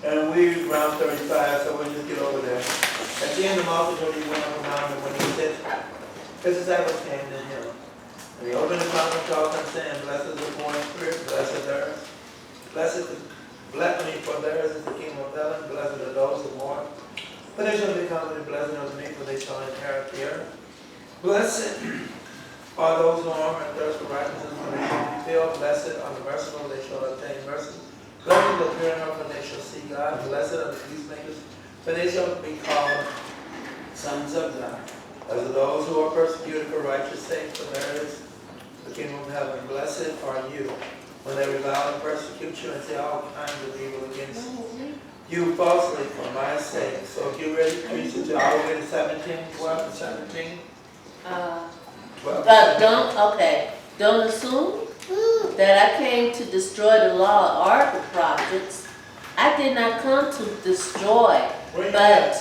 And we around 35, so we'll just get over there. At the end of the multitude, he went up around, and when he said, his disciples came to him. And he opened his mouth and talked and saying, Blessed is the poor in spirit, blessed theirs. For theirs is the kingdom of heaven. Blessed are those who mourn, for they shall be comforted. Blessed are the meek, for they shall inherit the earth. Blessed are those who hunger and thirst for righteousness, for they shall be filled. Blessed are the merciful, they shall obtain mercy. Blessed are the pure in heart, for they shall see God. Blessed are the peacemakers, for they shall be called sons of God. Blessed are those who are persecuted for righteous sake, for theirs is the kingdom of heaven. Blessed are you when they revile and persecute you and say all kinds of evil against you falsely for my sake. So if you're ready to preach it to all the way to 17, 12 and 17. 12 Don't assume that I came to destroy the law or the prophets. I did not come to destroy, but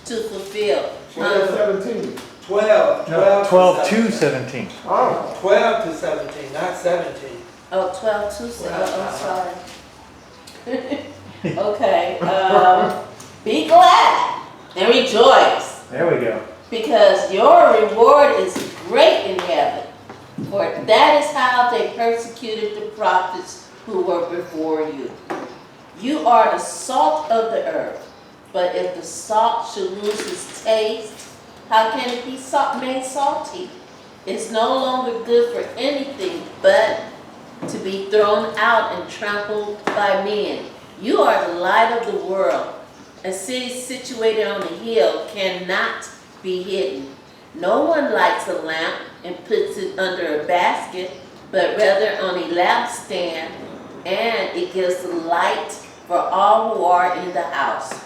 to fulfill. 17. 12 to 17. Oh. 12 to 17, not 17. Oh, 12 to 17. Oh, sorry. Okay. Be glad and rejoice. There we go. Because your reward is great in heaven. For that is how they persecuted the prophets who were before you. You are the salt of the earth. But if the salt should lose its taste, how can it be made salty? It's no longer good for anything but to be thrown out and trampled by men. You are the light of the world. A city situated on a hill cannot be hidden. No one lights a lamp and puts it under a basket, but rather on a lampstand, and it gives light for all who are in the house.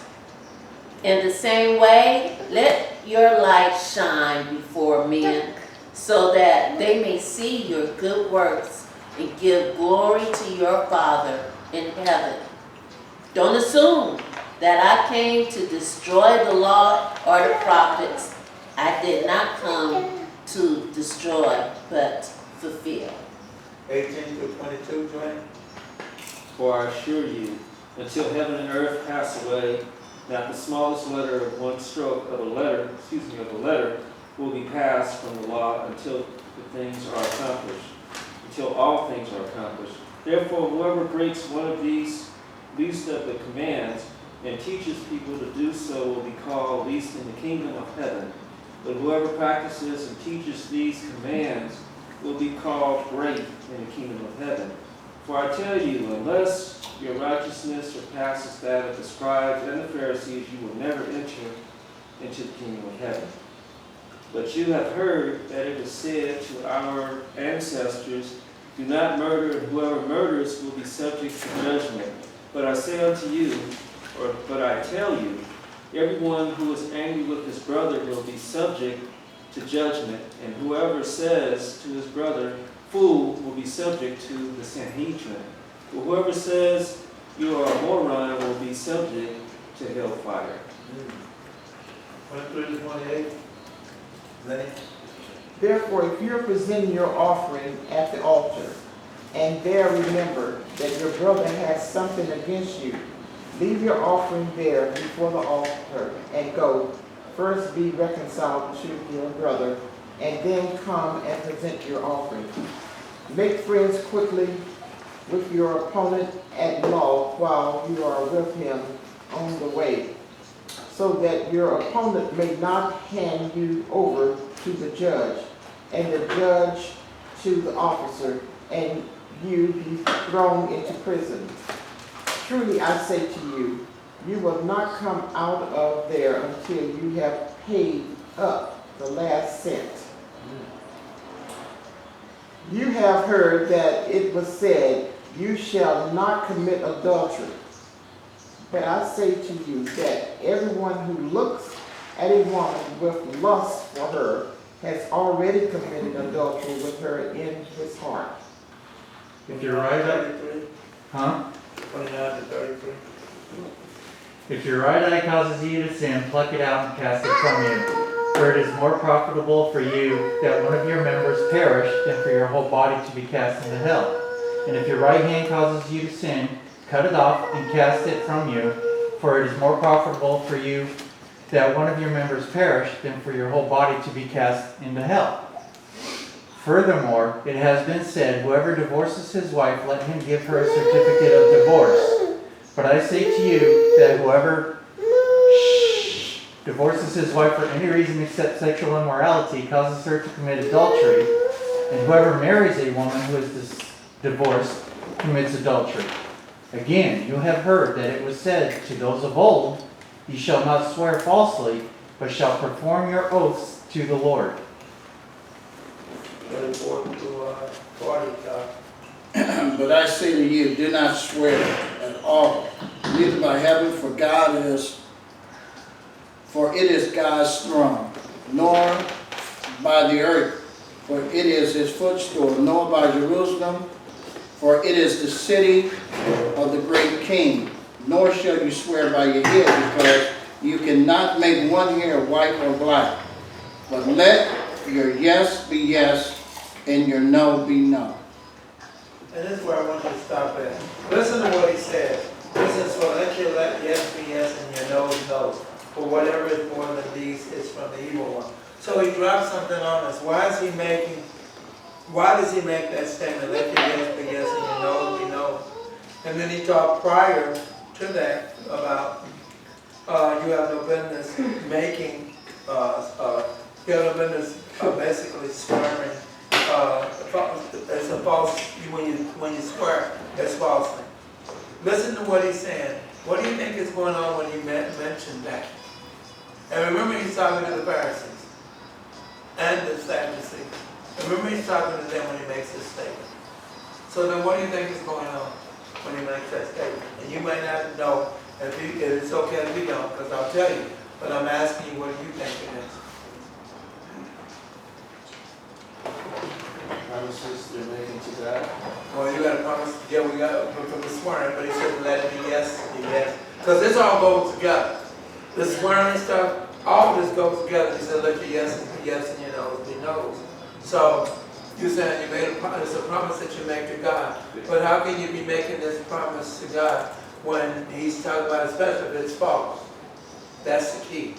In the same way, let your light shine before men, so that they may see your good works and give glory to your Father in heaven. Don't assume that I came to destroy the law or the prophets. I did not come to destroy, but fulfill. 18 to 22, Dwayne. For I assure you, until heaven and earth pass away, not the smallest letter of one stroke of a letter, will be passed from the law until the things are accomplished, until all things are accomplished. Therefore, whoever breaks one of these least of the commands and teaches people to do so will be called least in the kingdom of heaven. But whoever practices and teaches these commands will be called great in the kingdom of heaven. For I tell you, unless your righteousness surpasses that of the scribes and the Pharisees, you will never enter into the kingdom of heaven. But you have heard that it was said to our ancestors, do not murder, and whoever murders will be subject to judgment. But I say unto you, but I tell you, everyone who is angry with his brother will be subject to judgment, and whoever says to his brother, fool, will be subject to the Sanhedrin. But whoever says you are a moron will be subject to hellfire. 23 to 28. Lenny. Therefore, if you're presenting your offering at the altar, and there remember that your brother has something against you, leave your offering there before the altar and go. First be reconciled to your brother, and then come and present your offering. Make friends quickly with your opponent at law while you are with him on the way, so that your opponent may not hand you over to the judge, and the judge to the officer, and you be thrown into prison. Truly I say to you, you will not come out of there until you have paid up the last cent. You have heard that it was said, you shall not commit adultery. But I say to you that everyone who looks at a woman with lust for her has already committed adultery with her in his heart. If your right eye, 29 to 33. if your right eye causes you to sin, pluck it out and cast it from you. For it is more profitable for you that one of your members perish than for your whole body to be cast into hell. And if your right hand causes you to sin, cut it off and cast it from you. for it is more profitable for you that one of your members perish than for your whole body to be cast into hell. Furthermore, it has been said, whoever divorces his wife, let him give her a certificate of divorce. But I say to you that whoever divorces his wife for any reason except sexual immorality causes her to commit adultery, and whoever marries a woman who is divorced commits adultery. Again, you have heard that it was said to those of old, you shall not swear falsely, but shall perform your oaths to the Lord. Very important to party talk. But I say to you, do not swear at all, neither by heaven, for it is God's throne, nor by the earth, for it is his footstool, nor by Jerusalem, for it is the city of the great king. Nor shall you swear by your head, because you cannot make one hair white or black. But let your yes be yes, and your no be no. And this is where I want you to stop at. Listen to what he said. Listen, so let your yes be yes and your no is no. For whatever is more than these is from the evil one. So he dropped something on us. Why does he make that statement? Let your yes be yes and your no be no. And then he talked prior to that about you have no business making, you have no business basically swearing. It's a false, when you swear, it's falsely. Listen to what he's saying. What do you think is going on when he mentioned that? And remember he's talking to the Pharisees and the Sadducees. Remember he's talking to them when he makes this statement. So then what do you think is going on when he makes that statement? And you may not know, if it's okay if you don't, because I'll tell you. But I'm asking you, what do you think it is? Promises they're making to God. Well, you got to promise, yeah, we got from the swearing, but he said let it be yes, be yes. Because this all goes together. The swearing stuff, all this goes together. He said let your yes be yes and your no's be no's. So you're saying you made it's a promise that you make to God. But how can you be making this promise to God when he's talking about, especially if it's false? That's the key.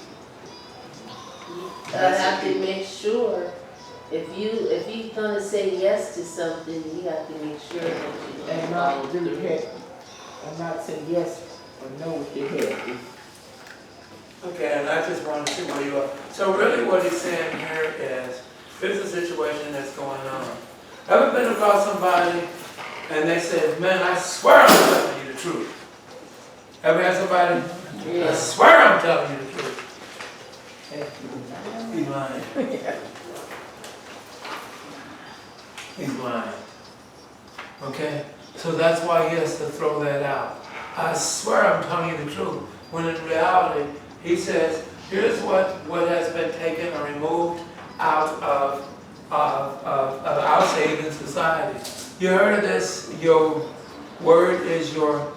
I have to make sure, if you're gonna say yes to something, you have to make sure that you And not do your head, and not say yes or no with your head. Okay, and I just wanted to see where you are. So really what he's saying here is, here's a situation that's going on. Ever been across somebody and they said, man, I swear I'm telling you the truth. Ever had somebody, I swear I'm telling you the truth. He's lying. He's lying. Okay? So that's why he has to throw that out. I swear I'm telling you the truth. When in reality, he says, here's what has been taken or removed out of our saving society. You heard of this? Your word is your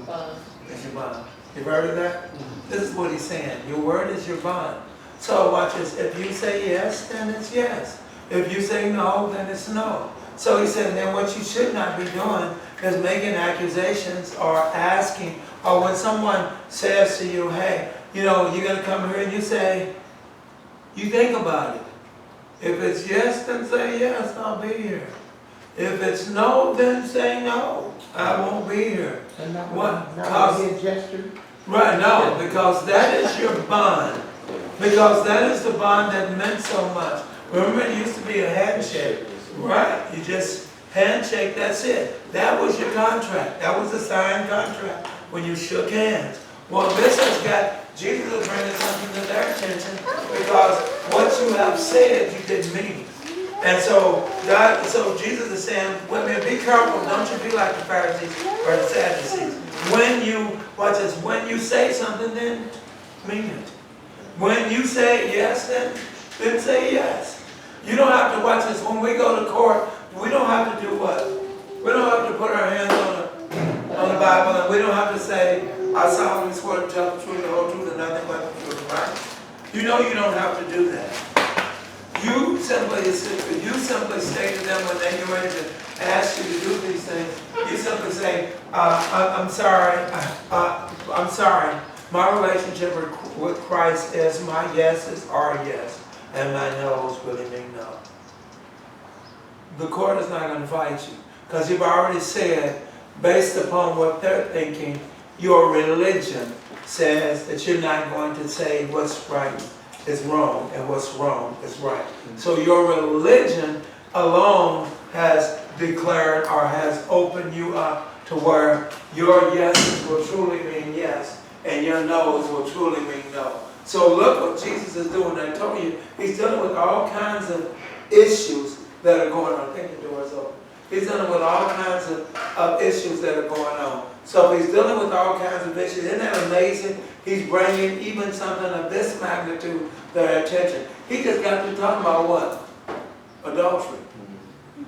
bond. You've heard of that? This is what he's saying. Your word is your bond. So watch this. If you say yes, then it's yes. If you say no, then it's no. So he said, then what you should not be doing is making accusations or asking, or when someone says to you, hey, you know, you're going to come here and you say, you think about it. If it's yes, then say yes, I'll be here. If it's no, then say no, I won't be here. And not What? not a gesture. Right, no, because that is your bond. Because that is the bond that meant so much. Remember, it used to be a handshake. Right, you just handshake, that's it. That was your contract. That was the signed contract when you shook hands. Well, this has got, Jesus is bringing something to their attention because what you have said, you didn't mean. And so Jesus is saying, women, be careful. Don't you be like the Pharisees or the Sadducees. Watch this, when you say something, then mean it. When you say yes, then say yes. You don't have to watch this. When we go to court, we don't have to do what? We don't have to put our hands on the Bible, and we don't have to say, I solemnly swear to tell the truth, the whole truth, and nothing but the truth, right? You know you don't have to do that. You simply say to them when they get ready to ask you to do these things, you simply say, I'm sorry, My relationship with Christ is my yeses are yes, and my no's really mean no. The court is not going to fight you, because you've already said, based upon what they're thinking, your religion says that you're not going to say what's right is wrong and what's wrong is right. So your religion alone has declared or has opened you up to where your yeses will truly mean yes and your no's will truly mean no. So look what Jesus is doing. I told you, he's dealing with all kinds of issues that are going on. I think the door is open. He's dealing with all kinds of issues that are going on. So if he's dealing with all kinds of issues, isn't that amazing? He's bringing even something of this magnitude to their attention. He just got through talking about what? Adultery.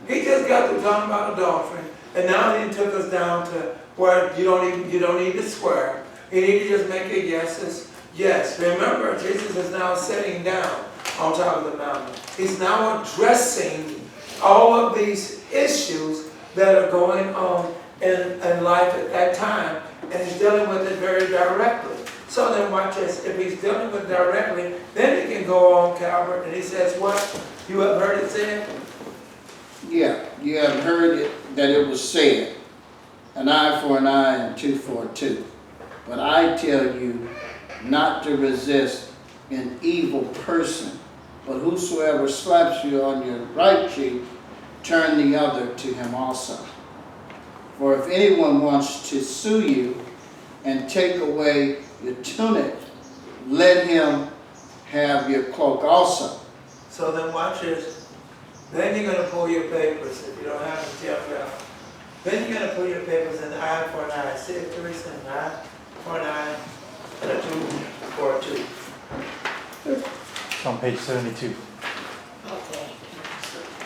He just got through talking about adultery, and now he took us down to where you don't need to swear. You need to just make it yeses. Yes. Remember, Jesus is now sitting down on top of the mountain. He's now addressing all of these issues that are going on in life at that time, and he's dealing with it very directly. So then watch this. If he's dealing with it directly, then he can go on, Calvert, and he says, what? You have heard it said? Yeah, you have heard it, that it was said, an eye for an eye and tooth for a tooth. But I tell you not to resist an evil person, but whosoever slaps you on your right cheek, turn the other to him also. For if anyone wants to sue you and take away your tunic, let him have your cloak also. So then watch this. Then you're going to pull your papers if you don't have them jammed out. Then you're going to pull your papers an eye for an eye. See it, Teresa? An eye for an eye and a tooth for a tooth. It's on page 72. Okay.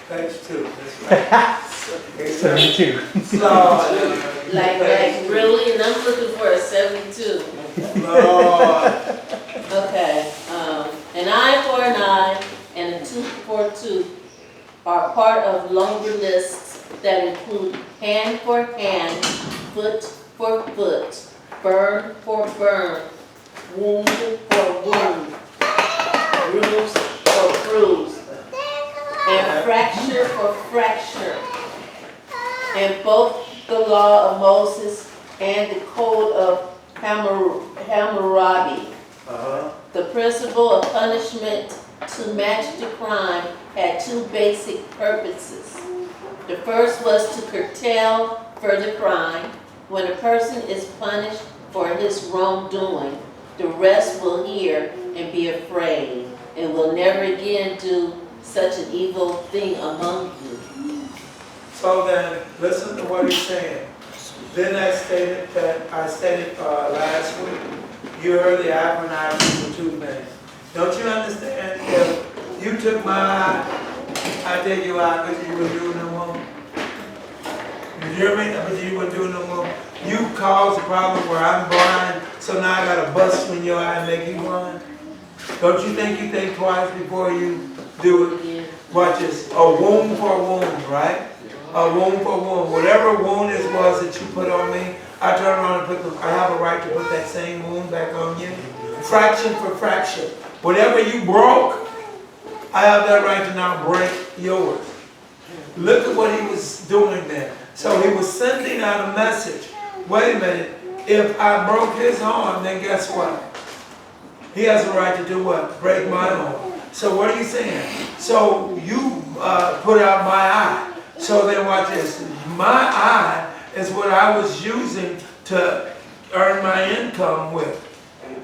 Page 2. That's right. 72. Like really? And I'm looking for a 72. Lord. Okay, an eye for an eye and a tooth for a tooth are part of longer lists that include hand for hand, foot for foot, burn for burn, wound for wound, bruise for bruise, and fracture for fracture. And both the law of Moses and the code of Hammurabi, the principle of punishment to match the crime, had two basic purposes. The first was to curtail further crime. When a person is punished for his wrongdoing, the rest will hear and be afraid, and will never again do such an evil thing among you. So then, listen to what he's saying. Then I stated last week, you heard the eye for an eye, tooth for tooth thing. Don't you understand? If you took my eye, I take your eye, but you wouldn't do it no more. You hear me? But you wouldn't do it no more. You caused a problem where I'm blind, so now I got to bust in your eye and make you blind. Don't you think twice before you do it? Watch this. A wound for a wound, right? A wound for a wound. Whatever wound it was that you put on me, I turn around and I have a right to put that same wound back on you. Fraction for fraction. Whatever you broke, I have that right to now break yours. Look at what he was doing there. So he was sending out a message. Wait a minute. If I broke his arm, then guess what? He has a right to do what? Break my arm. So what are you saying? So you put out my eye. So then watch this. My eye is what I was using to earn my income with.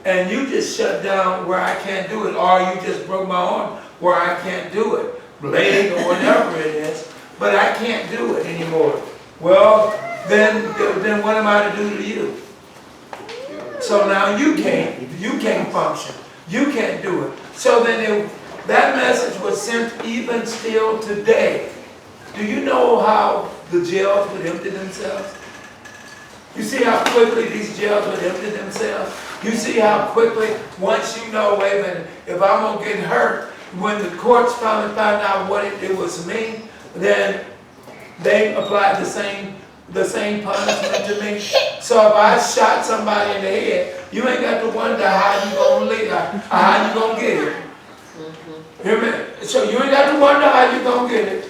And you just shut down where I can't do it. Or you just broke my arm where I can't do it. Leg or whatever it is. But I can't do it anymore. Well, then what am I to do to you? So now you can't function. You can't do it. So then that message was sent even still today. Do you know how the jails would empty themselves? You see how quickly these jails would empty themselves? You see how quickly, once you know, wait a minute, if I'm going to get hurt, when the courts finally found out what it was me, then they applied the same the same punishment to me. So if I shot somebody in the head, you ain't got to wonder how you gonna live, how you gonna get it. Hear me? So you ain't got to wonder how you gonna get it.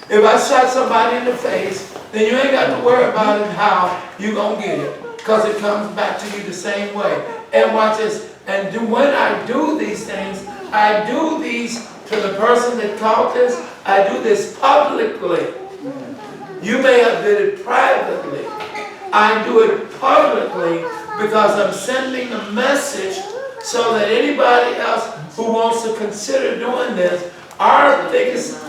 If I shot somebody in the face, then you ain't got to worry about it, how you gonna get it. Because it comes back to you the same way. And watch this. And when I do these things, I do these to the person that caught this, I do this publicly. You may have did it privately. I do it publicly because I'm sending a message so that anybody else who wants to consider doing this, our biggest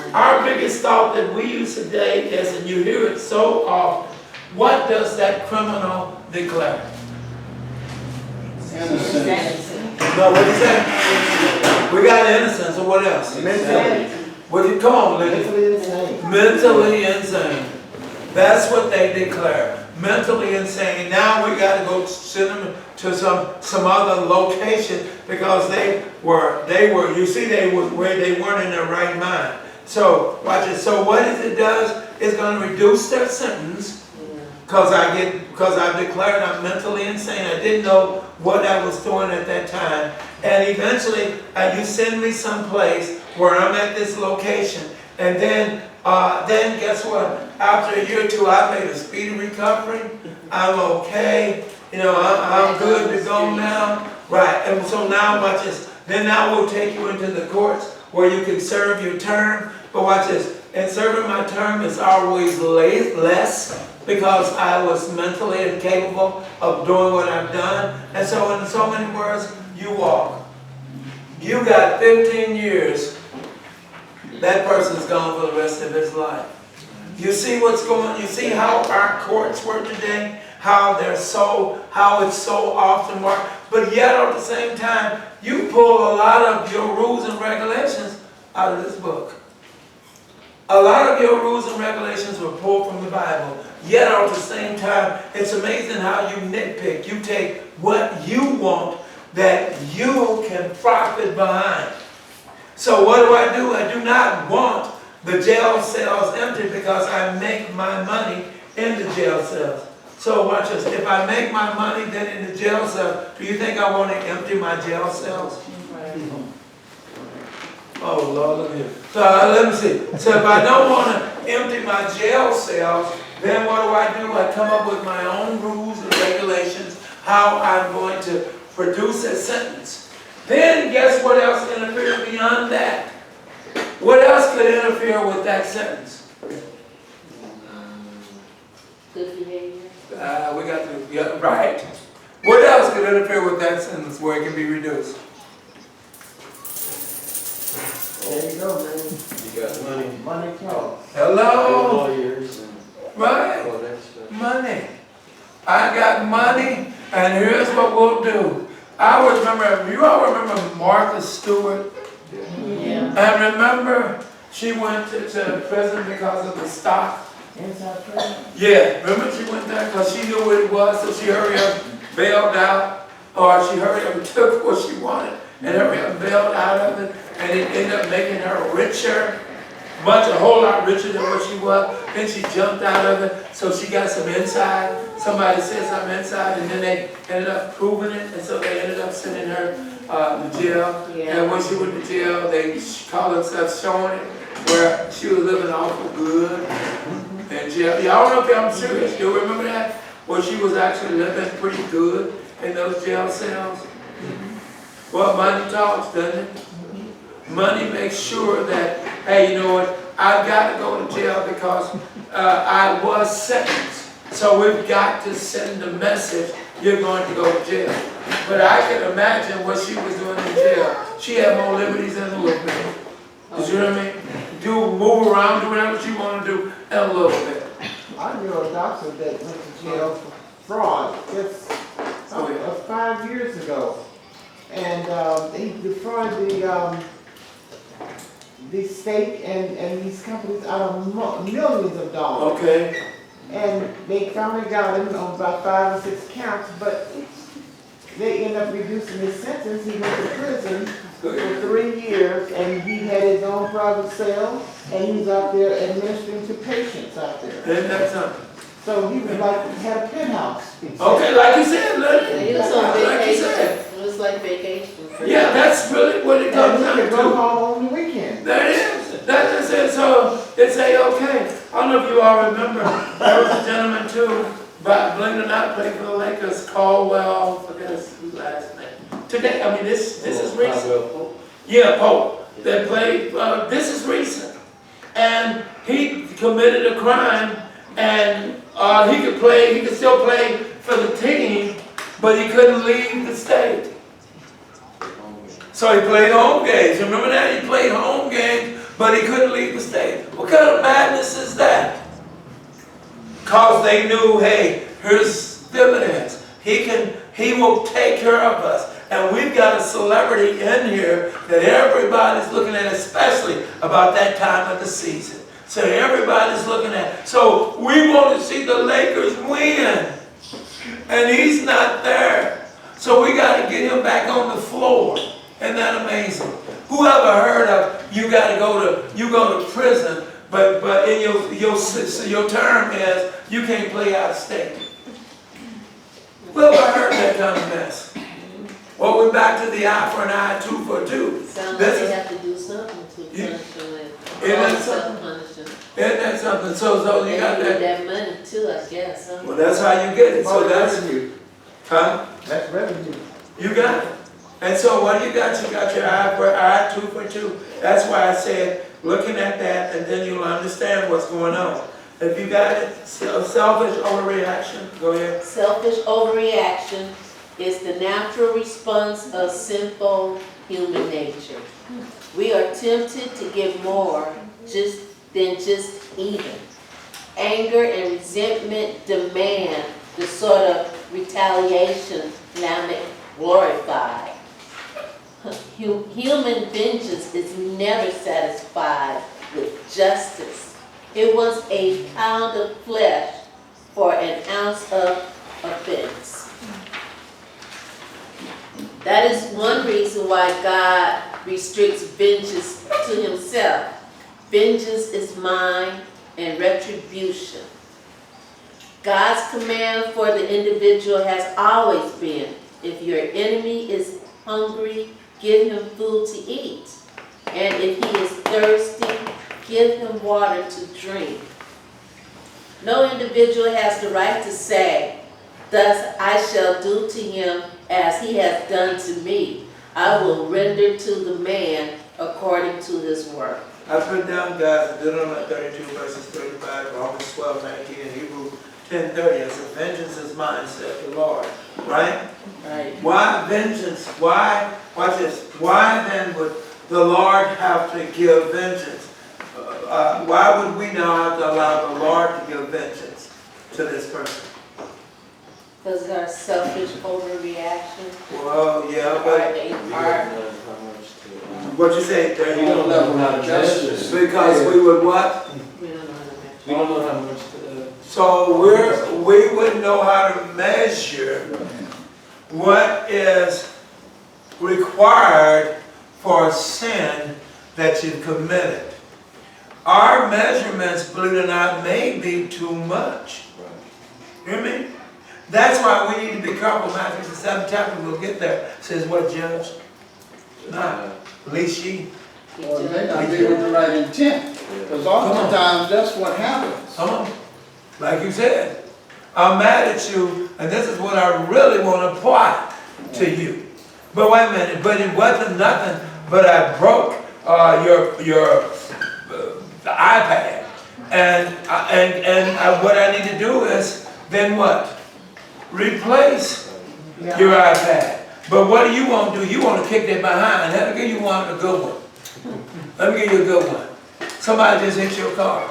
thought that we use today is, and you hear it so often, what does that criminal declare? Innocence. No, what is that? We got innocence, or what else? Come on, Lydia. Mentally insane. Mentally insane. That's what they declare. Mentally insane. Now we got to go send them to some other location because they were. You see, they weren't in their right mind. So watch it. So what it does is going to reduce their sentence because I declared I'm mentally insane. I didn't know what I was doing at that time. And eventually, you send me someplace where I'm at this location, and then guess what? After a year or two, I made a speedy recovery. I'm okay. You know, I'm good to go now. Right. And so now watch this. Then now we'll take you into the courts where you can serve your term. But watch this. And serving my term is always less because I was mentally incapable of doing what I've done. And so in so many words, you walk. You got 15 years. That person's gone for the rest of his life. You see what's going on? You see how our courts work today? How it's so often marked. But yet at the same time, you pull a lot of your rules and regulations out of this book. A lot of your rules and regulations were pulled from the Bible. Yet at the same time, it's amazing how you nitpick. You take what you want that you can profit behind. So what do? I do not want the jail cells empty because I make my money in the jail cells. So watch this. If I make my money then in the jail cell, do you think I want to empty my jail cells? Oh Lord, look here. So let me see. So if I don't want to empty my jail cells, then what do? I come up with my own rules and regulations how I'm going to produce a sentence. Then guess what else interferes beyond that? What else could interfere with that sentence? Good behavior. Right. What else could interfere with that sentence where it can be reduced? There you go, man. You got money. Money talks. Hello? Lawyers and Right. all that stuff. Money. I got money, and here's what we'll do. I always remember, you all remember Martha Stewart? Yeah. And remember, she went to prison because of the stock. Inside trade. Yeah, remember she went there because she knew what it was, so she hurried up, bailed out, or she hurried up and took what she wanted, and hurried up and bailed out of it, and it ended up making her richer, a whole lot richer than what she was. Then she jumped out of it, so she got some inside. Somebody said something inside, and then they ended up proving it, and so they ended up sending her to jail. Yeah. And when she went to jail, they called themselves showing it, where she was living awful good. And jail. Y'all know if I'm serious. You remember that? Where she was actually living pretty good in those jail cells? Well, money talks, doesn't it? Money makes sure that, hey, you know what? I've got to go to jail because I was sentenced. So we've got to send the message, you're going to go to jail. But I can imagine what she was doing in jail. She had more liberties than a little bit. You know what I mean? Move around, do whatever she want to do, and a little bit. I knew a doctor that went to jail for fraud just 5 years ago. And he defrauded the state and these companies out of millions of dollars. Okay. And they finally got him on about 5 or 6 counts, but they ended up reducing his sentence. He went to prison for 3 years, and he had his own private cell, and he was out there administering to patients out there. Isn't that something? So he was like, had a penthouse. Okay, like you said, He was on like you vacation, said. it was like vacation. for Yeah, him. that's really what it And comes he down could go to. home on the weekend. That is, that's it, so it's okay. I don't know if you all remember, there was a gentleman too, but believe it or not, played for the Lakers, Caldwell, forget his last name. Today, I mean, this is recent. Yeah, Pope, that played, this is recent. And he committed a crime, and he could still play for the team, but he couldn't leave the state. So he played home games. Remember that? He played home games, but he couldn't leave the state. What kind of madness is that? Because they knew, hey, here's dividends. He will take care of us. And we've got a celebrity in here that everybody's looking at, especially about that time of the season. So everybody's looking at. So we want to see the Lakers win. And he's not there. So we got to get him back on the floor. Isn't that amazing? Whoever heard of you go to prison, but in your term is you can't play out of state. Whoever heard that kind of mess? Well, we're back to the eye for an eye, tooth for a tooth. Sounds like they have to do something to punish him with. Isn't that All something? punishing. Isn't that something? So you got They need that. that money too, I guess, huh? Well, that's how you get it. So that's, revenue. huh? That's revenue. You got it. And so what you got your eye for eye, tooth for tooth. That's why I said, looking at that, and then you'll understand what's going on. If you got it, selfish overreaction, go ahead. Selfish overreaction is the natural response of sinful human nature. We are tempted to give more than just even. Anger and resentment demand the sort of retaliation Lamech glorified. Human vengeance is never satisfied with justice. It wants a pound of flesh for an ounce of offense. That is one reason why God restricts vengeance to himself. Vengeance is mine and retribution. God's command for the individual has always been, if your enemy is hungry, give him food to eat. And if he is thirsty, give him water to drink. No individual has the right to say, thus I shall do to him as he has done to me. I will render to the man according to his work. I put down, guys, Deuteronomy 32 verses 35, Romans 12, 19, and Hebrews 10:30. It's a vengeance is mine, said the Lord. Right? Right. Why vengeance? Why, watch this, why then would the Lord have to give vengeance? Why would we now have to allow the Lord to give vengeance to this person? Because of our selfish overreaction. Well, yeah, Or but they We are. don't know how much to, what you say, We Terry? don't level out justice. Because we would what? We don't know how to measure. we don't know how much to, So we wouldn't know how to measure what is required for a sin that you've committed. Our measurements, believe it or not, may be too much. You hear me? That's why we need to be careful. Matthew the 7th chapter, we'll get there. Says what, Judge? Not least ye. Or it may not be with the right intent, because oftentimes that's what happens. Come on. Like you said, I'm mad at you, and this is what I really want to apply to you. But wait a minute, but it wasn't nothing, but I broke your iPad. And what I need to do is, then what? Replace your iPad. But what do you want to do? You want to kick that behind. Let me give you one, a good one. Let me give you a good one. Somebody just hit your car.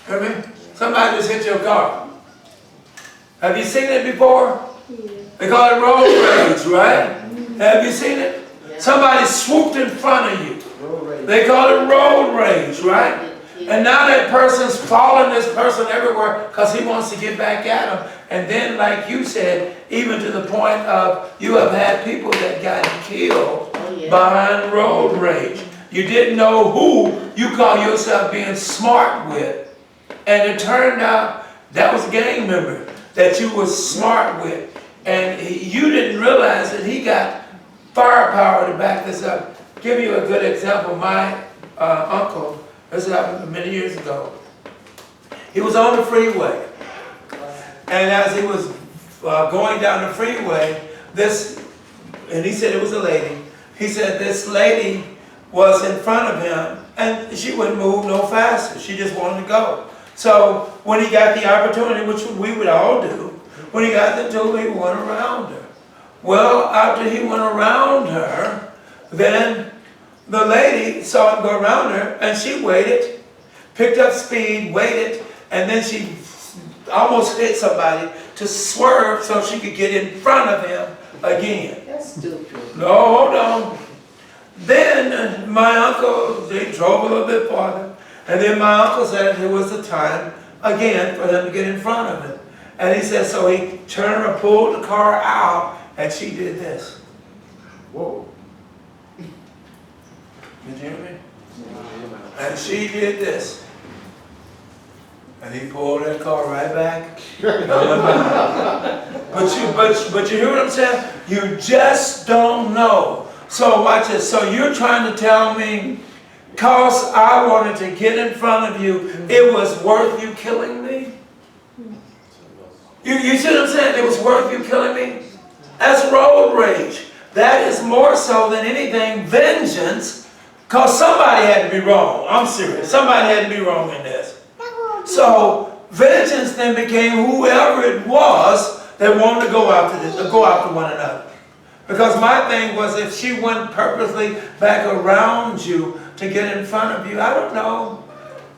Hear me? Somebody just hit your car. Have you seen it before? They call it road rage, right? Have you seen it? Somebody swooped in front of you. They call it road rage, right? And now that person's following this person everywhere because he wants to get back at them. And then, like you said, even to the point of you have had people that got killed behind road rage. you didn't know who you call yourself being smart with. And it turned out that was a gang member that you were smart with. And you didn't realize that he got firepower to back this up. Give you a good example. My uncle, this happened many years ago. He was on the freeway. And as he was going down the freeway, and he said it was a lady, he said this lady was in front of him and she wouldn't move no faster. She just wanted to go. So when he got the opportunity, which we would all do, when he got the tool, he went around her. Well, after he went around her, then the lady saw him go around her and she waited, picked up speed, waited, and then she almost hit somebody to swerve so she could get in front of him again. That's stupid. No, hold on. Then my uncle, they drove a little bit farther, and then my uncle said it was the time again for him to get in front of him. And he said, so he turned and pulled the car out, and she did this. Whoa. Did you hear me? And she did this. And he pulled that car right back. But you hear what I'm saying? You just don't know. So watch this. So you're trying to tell me, cause I wanted to get in front of you, it was worth you killing me? You see what I'm saying? It was worth you killing me? That's road rage. That is more so than anything vengeance, because somebody had to be wrong. I'm serious. Somebody had to be wrong in this. So vengeance then became whoever it was that wanted to go after one another. Because my thing was, if she went purposely back around you to get in front of you, I don't know.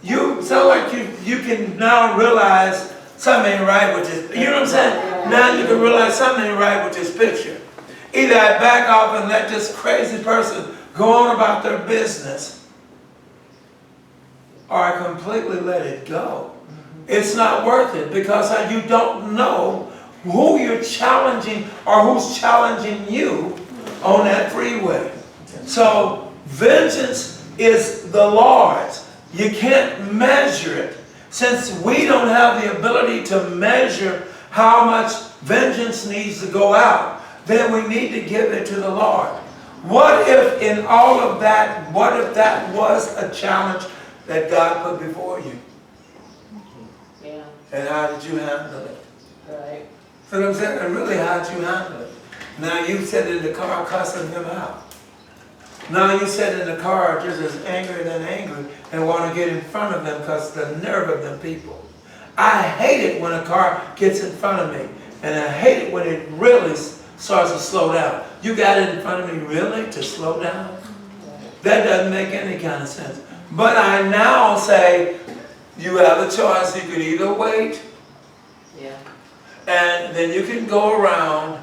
You sound like you can now realize something ain't right with this. You know what I'm saying? Now you can realize something ain't right with this picture. Either I back off and let this crazy person go on about their business, or I completely let it go. It's not worth it, because you don't know who you're challenging or who's challenging you on that freeway. So vengeance is the Lord's. You can't measure it. Since we don't have the ability to measure how much vengeance needs to go out, then we need to give it to the Lord. What if in all of that, what if that was a challenge that God put before you? Yeah, And how did you handle it? right. So what I'm saying, and really, how did you handle it? Now you sit in the car cussing him out. Now you sit in the car just as angry and want to get in front of them because the nerve of them people. I hate it when a car gets in front of me, and I hate it when it really starts to slow down. You got it in front of me really to slow down? That doesn't make any kind of sense. But I now say, you have a choice. You could either wait, Yeah. and then you can go around,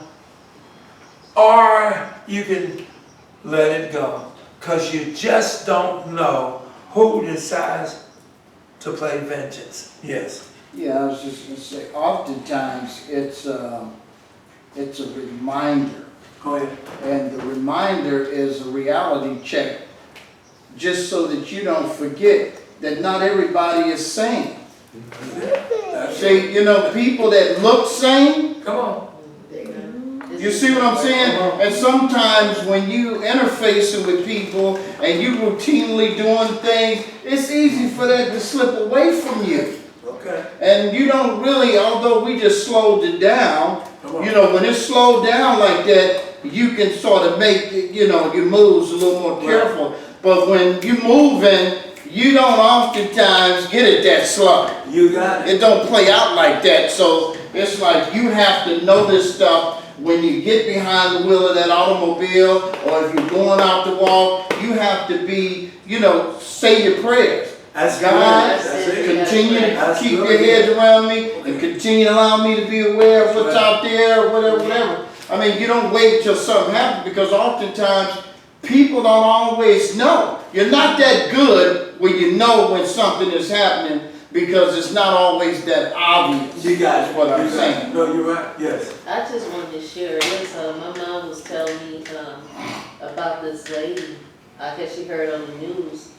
or you can let it go. Because you just don't know who decides to play vengeance. Yes. Yeah, I was just going to say, oftentimes it's a reminder. Go ahead. And the reminder is a reality check, just so that you don't forget that not everybody is sane. See, you know, people that look sane, Come on. you see what I'm saying? And sometimes when you interfacing with people and you routinely doing things, it's easy for that to slip away from you. Okay. And you don't really, although we just slowed it down, you know, when it's slowed down like that, you can sort of make, you know, your moves a little more careful. But when you moving, you don't oftentimes get it that slow. You got it. It don't play out like that. So it's like you have to know this stuff when you get behind the wheel of that automobile, or if you're going out to walk, you have to be, you know, say your prayers. That's God, good. That's it. continue to That's keep good. your head around me and continue to allow me to be aware of what's out there or whatever. I mean, you don't wait till something happens, because oftentimes people don't always know. You're not that good when you know when something is happening, because it's not always that obvious. You got it. Is what I'm You got saying. it. No, you're right. Yes. I just wanted to share this. My mom was telling me about this lady I guess she heard on the news,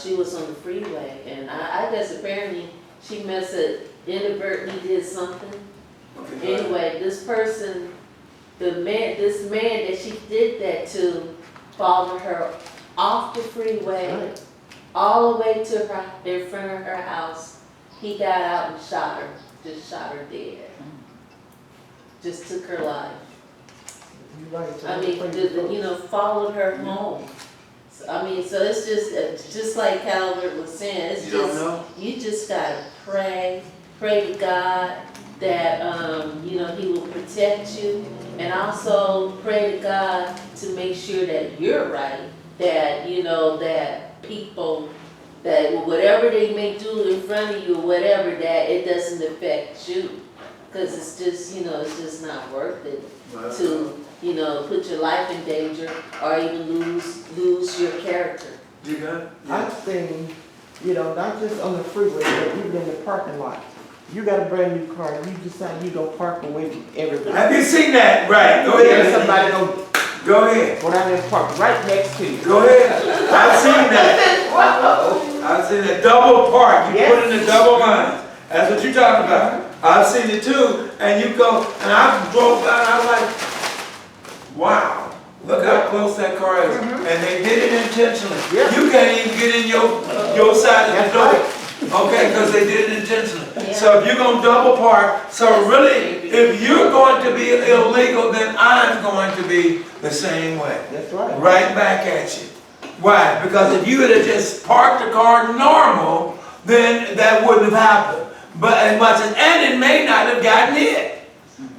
she was on the freeway, and I guess apparently she must have inadvertently did something. Anyway, this person, this man that she did that to, followed her off the freeway, all the way to her, in front of her house. He got out and shot her, just shot her dead. Just took her life. You're right. So I mean, followed her home. So, I mean, so it's just like Calvert was saying, it's You don't just, know? you just gotta pray to God that, He will protect you. And also pray to God to make sure that you're right, that, that people, that whatever they may do in front of you, or whatever, that it doesn't affect you. Because it's just, it's just not worth it to, put your life in danger or even lose your character. You got it? I've seen, not just on the freeway, but even in the parking lot. You got a brand new car, you decide you gonna park away from everybody. Have you seen that? Right, go Then ahead. somebody gonna Go ahead. go down there and park right next to you. Go ahead. I've seen that. I've seen that double park. You put in the double line. That's what you're talking about. I've seen it too. And you go, and I drove by and I was like, wow. Look how close that car is. And they did it intentionally. Yeah. You can't even get in your side of the door. Okay, because they did it intentionally. Yeah. So if you're going to double park, so really, if you're going to be illegal, then I'm going to be the same way. That's right. Right back at you. Why? Because if you had just parked the car normal, then that wouldn't have happened. But as much as, and it may not have gotten it.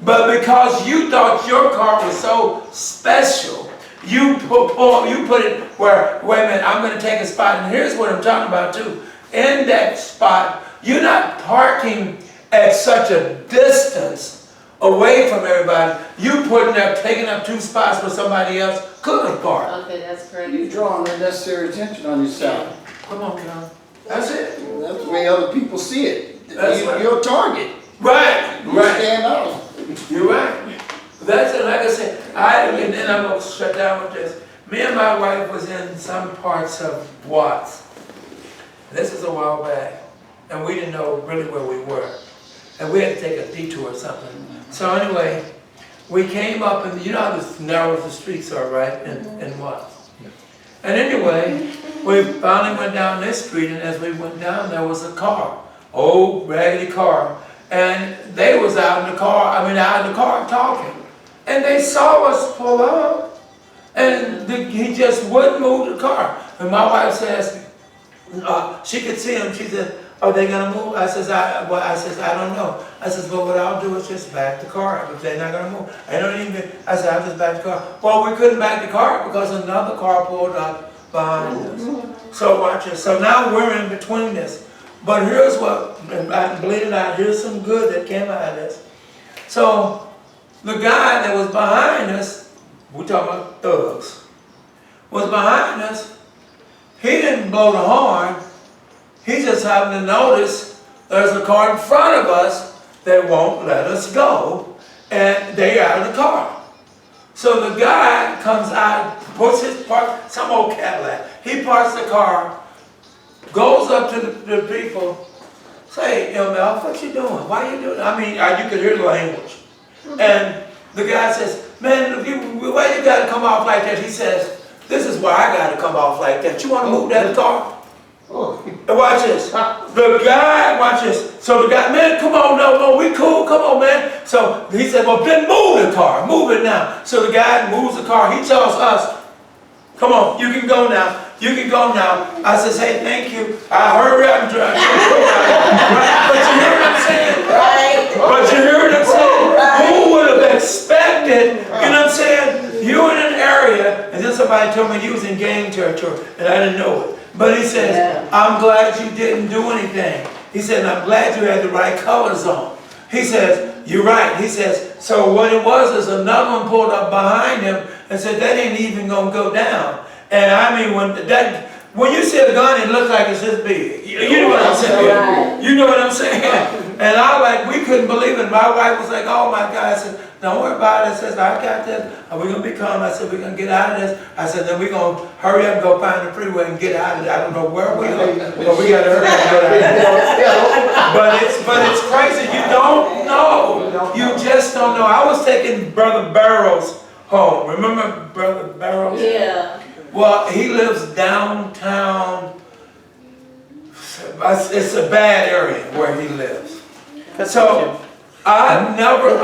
But because you thought your car was so special, you put it where, wait a minute, I'm going to take a spot, and here's what I'm talking about too. In that spot, you're not parking at such a distance away from everybody. You taking up 2 spots where somebody else could have parked. Okay, that's correct. You're drawing unnecessary attention on yourself. Come on, John. That's it. That's the way other people see it. That's right. You're a target. Right, You right. stand out. You're right. That's it. Like I said, and then I'm going to shut down with this. Me and my wife was in some parts of Watts. This was a while back, and we didn't know really where we were. And we had to take a detour or something. So anyway, we came up, and you know how narrow the streets are, right, in Watts? And anyway, we finally went down this street, and as we went down, there was a car, old raggedy car, and they was out in the car talking. And they saw us pull up, and he just wouldn't move the car. And my wife says, she could see him. She said, "Are they gonna move?" I says, "I don't know." I says, "Well, what I'll do is just back the car up if they're not gonna move." I said, "I'll just back the car." Well, we couldn't back the car up because another car pulled up behind us. So watch it. So now we're in between this. But here's what, and believe it or not, here's some good that came out of this. So the guy that was behind us, we're talking about thugs, was behind us. He didn't blow the horn. He just happened to notice there's a car in front of us that won't let us go, and they're out of the car. So the guy comes out, puts his park, some old Cadillac. He parks the car, goes up to the people, say, "Yo, Mel, what you doing? Why you doing?" I mean, you could hear the language. And the guy says, "Man, why you gotta come off like that?" He says, "This is why I gotta come off like that. You wanna move that car?" And watch this. The guy, watch this. So the guy, "Man, come on, no, we cool, come on, man." So he said, "Well, then move the car, move it now." So the guy moves the car. He tells us, "Come on, you can go now. You can go now." I says, "Hey, thank you. I hurry up and drive." But you hear what I'm saying? Right. But you hear what I'm saying? Who would have expected, you know what I'm saying? You in an area, and then somebody told me you was in gang territory, and I didn't know it. But he says, Yeah. "I'm glad you didn't do anything." He said, "I'm glad you had the right colors on." He says, "You're right." He says, "So what it was is another one pulled up behind him and said, that ain't even gonna go down." And I mean, when you see a gun, it looks like it's this big. You know what I'm saying? Right. You know what I'm saying? And we couldn't believe it. My wife was like, oh my God. I said, don't worry about it. I said, I got this. Are we going to be calm? I said, we're going to get out of this. I said, then we're going to hurry up and go find the freeway and get out of it. I don't know where we are, but we got to hurry up and get out of it. But it's crazy. You don't know. You just don't know. I was taking Brother Barrows home. Remember Brother Barrows? Yeah. Well, he lives downtown. It's a bad area where he lives. So I never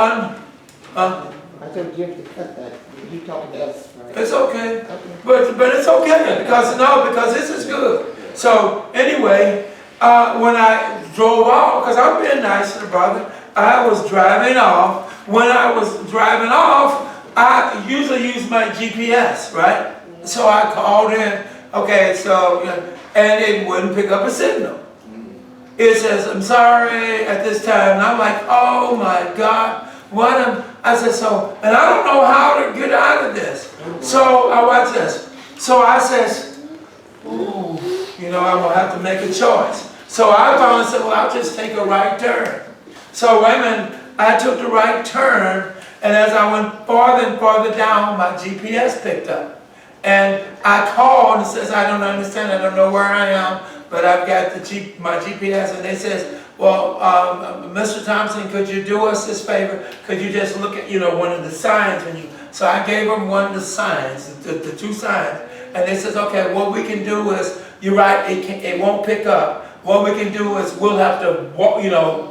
I told Jim to cut that. You talking to us, right? it's okay. But it's okay because this is good. So anyway, when I drove off, because I'm being nice to the brother, I was driving off. When I was driving off, I usually use my GPS, right? So I called in, okay, so, and it wouldn't pick up a signal. It says, I'm sorry at this time. And I'm like, oh my God, I said, so, and I don't know how to get out of this. So I watch this. So I says, ooh, I'm gonna have to make a choice. So I finally said, well, I'll just take a right turn. So wait a minute, I took the right turn, and as I went farther and farther down, my GPS picked up. And I called and says, I don't understand, I don't know where I am, but I've got my GPS. And they says, well, Mr. Thompson, could you do us this favor? Could you just look at, one of the signs so I gave them one of the signs, the two signs. And they says, okay, what we can do is, you're right, it won't pick up. What we can do is we'll have to,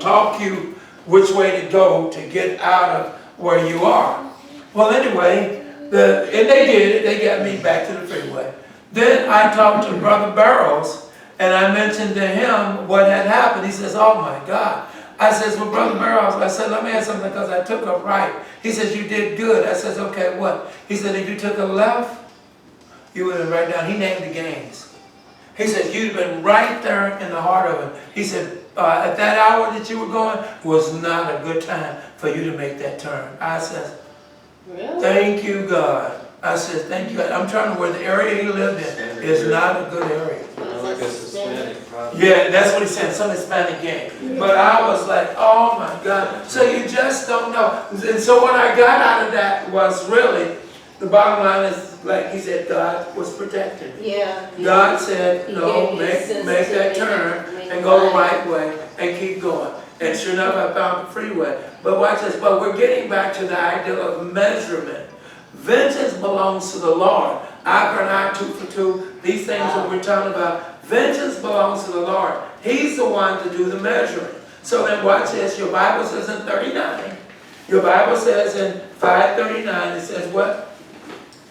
talk you which way to go to get out of where you are. Well, anyway, and they did it. They got me back to the freeway. Then I talked to Brother Barrows, and I mentioned to him what had happened. He says, oh my God. I says, well, Brother Barrows, I said, let me ask something because I took a right. He says, you did good. I says, okay, what? He said, if you took a left, you would have been right down. He named the games. He said, you'd have been right there in the heart of it. He said, at that hour that you were going was not a good time for you to make that turn. I said, Really? thank you, God. I said, thank you, God. I'm trying to where the area he lived in is not a good area. Like a Hispanic problem. Yeah, that's what he said, some Hispanic game. But I was like, oh my God. So you just don't know. And so what I got out of that was really, the bottom line is, like he said, God was protecting me. Yeah. God said, He no, gave me make that turn and go the right way and keep going. And sure enough, I found the freeway. But watch this, but we're getting back to the idea of measurement. Vengeance belongs to the Lord. Eye for an eye, tooth for tooth. These things that we're talking about, vengeance belongs to the Lord. He's the one to do the measuring. So then watch this, your Bible says in 39, your Bible says in 5:39, it says what?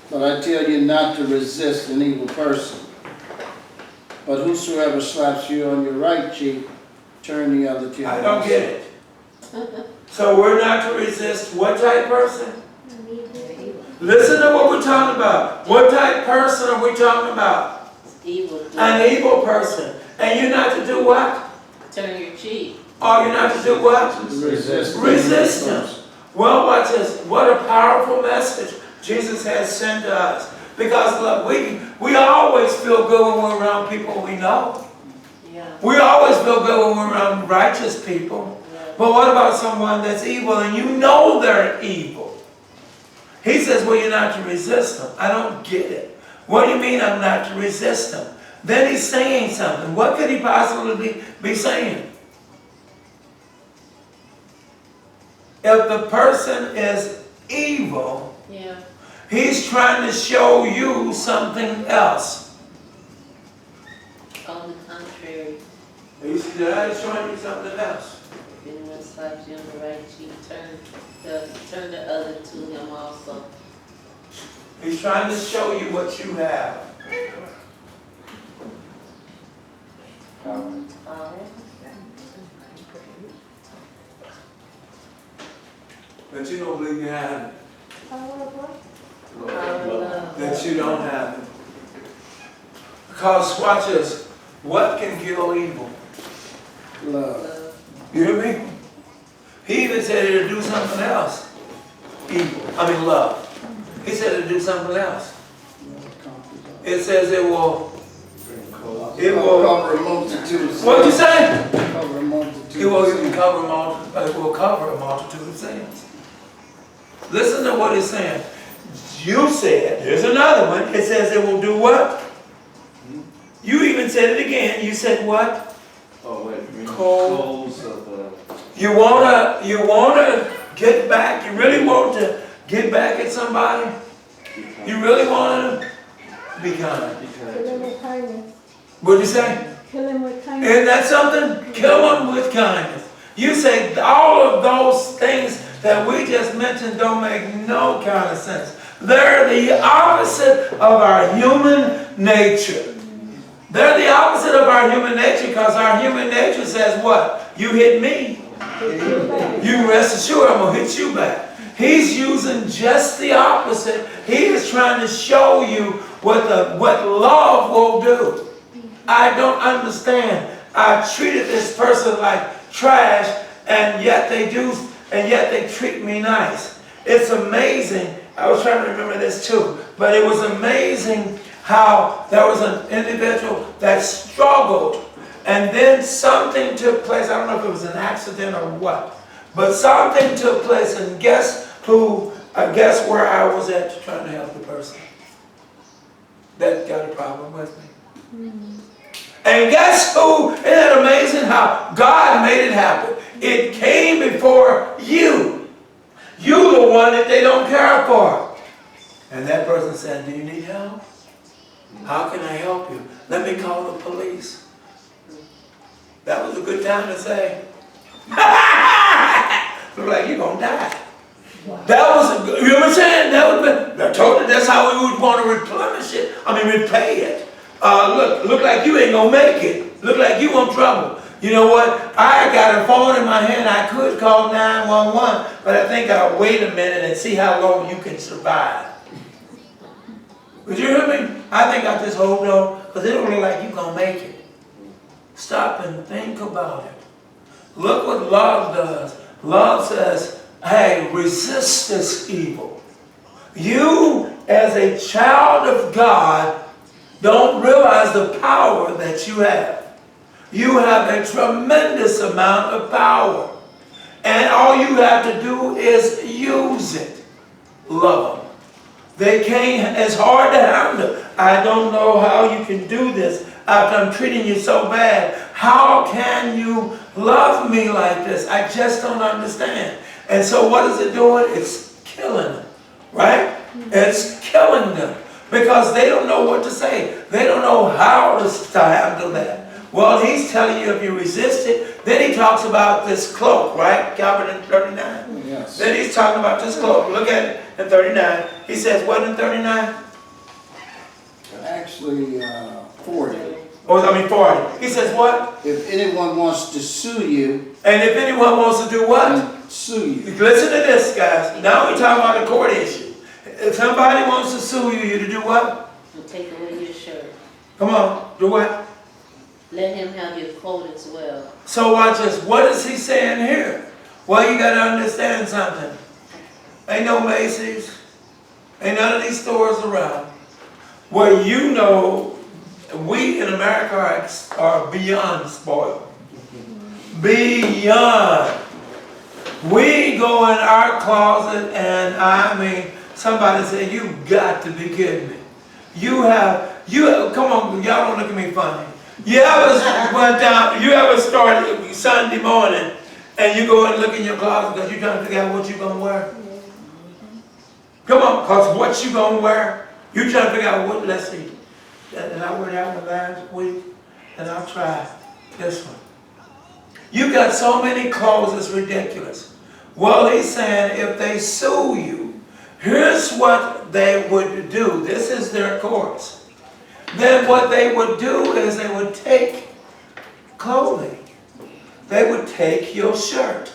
But I tell you not to resist an evil person. But whosoever slaps you on your right cheek, turn the other to your I don't get it. So we're not to resist what type person? Listen to what we're talking about. What type person are we talking about? Evil. An evil person. And you're not to do what? Turn your cheek. Or you're not to do what? Resist him. Well, watch this. What a powerful message Jesus has sent to us. Because look, we always feel good when we're around people we know. Yeah. We always feel good when we're around righteous people. Yeah. But what about someone that's evil and you know they're evil? He says, well, you're not to resist them. I don't get it. What do you mean I'm not to resist them? Then he's saying something. What could he possibly be saying? If the person is evil, Yeah. he's trying to show you something else. On the contrary, He's showing you something else. if anyone slaps you on the right cheek, turn the other to him also. He's trying to show you what you have. But you don't believe you have it. That you don't have it. Because watch this. What can kill evil? Love. You hear me? He even said it'll do something else. Evil. I mean love. He said it'll do something else. It says it will. Cover multitudes. What'd you say? Cover multitudes. multitude It will of even sins. cover it will cover a multitude of sins. Listen to what it's saying. You said, here's another one. It says it will do what? You even said it again. You said what? Oh, wait, Coals. coals of, You wanna get back? You really want to get back at somebody? You really want to be kind. Kill him with kindness. What'd you say? Kill him with kindness. Isn't that something? Kill them with kindness. You say all of those things that we just mentioned don't make no kind of sense. They're the opposite of our human nature. They're the opposite of our human nature because our human nature says what? You hit me, you rest assured I'm going to hit you back. He's using just the opposite. He is trying to show you what love will do. I don't understand. I treated this person like trash, and yet they treat me nice. It's amazing. I was trying to remember this too, but it was amazing how there was an individual that struggled, and then something took place. I don't know if it was an accident or what, but something took place, and guess where I was at trying to help the person that got a problem with me. And guess who? Isn't that amazing how God made it happen? It came before you. You the one that they don't care for. And that person said, do you need help? How can I help you? Let me call the police. That was a good time to say, look like you're going to die. That was, you know what I'm saying? I told you that's how we would want to replenish it. Repay it. Look like you ain't gonna make it. Look like you in trouble. You know what? I got a phone in my hand. I could call 911, but I think I'll wait a minute and see how long you can survive. Would you hear me? I think I'll just hold on because it don't look like you're gonna make it. Stop and think about it. Look what love does. Love says, hey, resist this evil. You, as a child of God, don't realize the power that you have. You have a tremendous amount of power. And all you have to do is use it. Love them. They can't, it's hard to handle. I don't know how you can do this after I'm treating you so bad. How can you love me like this? I just don't understand. And so what is it doing? It's killing them, right? It's killing them. Because they don't know what to say. They don't know how to handle that. Well, he's telling you if you resist it, then he talks about this cloak, right? Calvin in 39. Yes. Then he's talking about this cloak. Look at it in 39. He says what in 39? Actually, 40. 40. He says what? If anyone wants to sue you, And if anyone wants to do what? then sue you. Listen to this, guys. Now we're talking about a court issue. If somebody wants to sue you to do what? To take away your shirt. Come on, do what? Let him have your coat as well. So watch this. What is he saying here? Well, you got to understand something. Ain't no Macy's. Ain't none of these stores around where you know we in America are beyond spoiled. Beyond. We go in our closet and somebody said, you got to be kidding me. Come on, y'all don't look at me funny. You ever started Sunday morning and you go and look in your closet because you're trying to figure out what you're going to wear? Come on, because what you going to wear, you're trying to figure out what, let's see. And I wear that one last week and I'll try this one. You got so many clothes, it's ridiculous. Well, he's saying if they sue you, here's what they would do. This is their courts. Then what they would do is they would take clothing. They would take your shirt.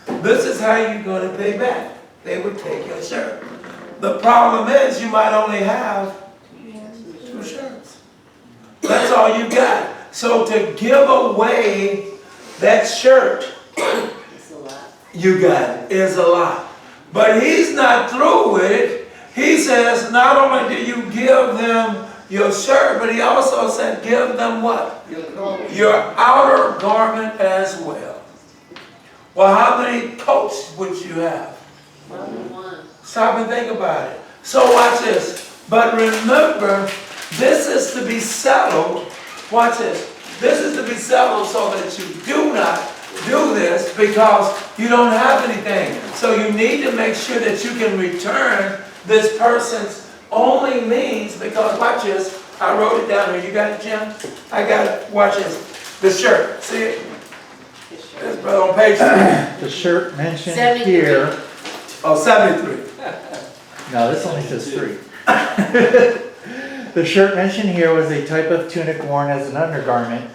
This is how you're going to pay back. They would take your shirt. The problem is you might only have 2 shirts. That's all you got. So to give away that shirt, It's a lot. you got it, is a lot. But he's not through with it. He says not only do you give them your shirt, but he also said give them what? Your clothes. Your outer garment as well. Well, how many coats would you have? One. Stop and think about it. So watch this. But remember, this is to be settled. Watch this. This is to be settled so that you do not do this because you don't have anything. So you need to make sure that you can return this person's only means because, watch this. I wrote it down here. You got it, Jim? I got it. Watch this. The shirt. See it? It's brother on page 3. The shirt mentioned 73. here, Oh, 73. no, this only says 3. The shirt mentioned here was a type of tunic worn as an undergarment,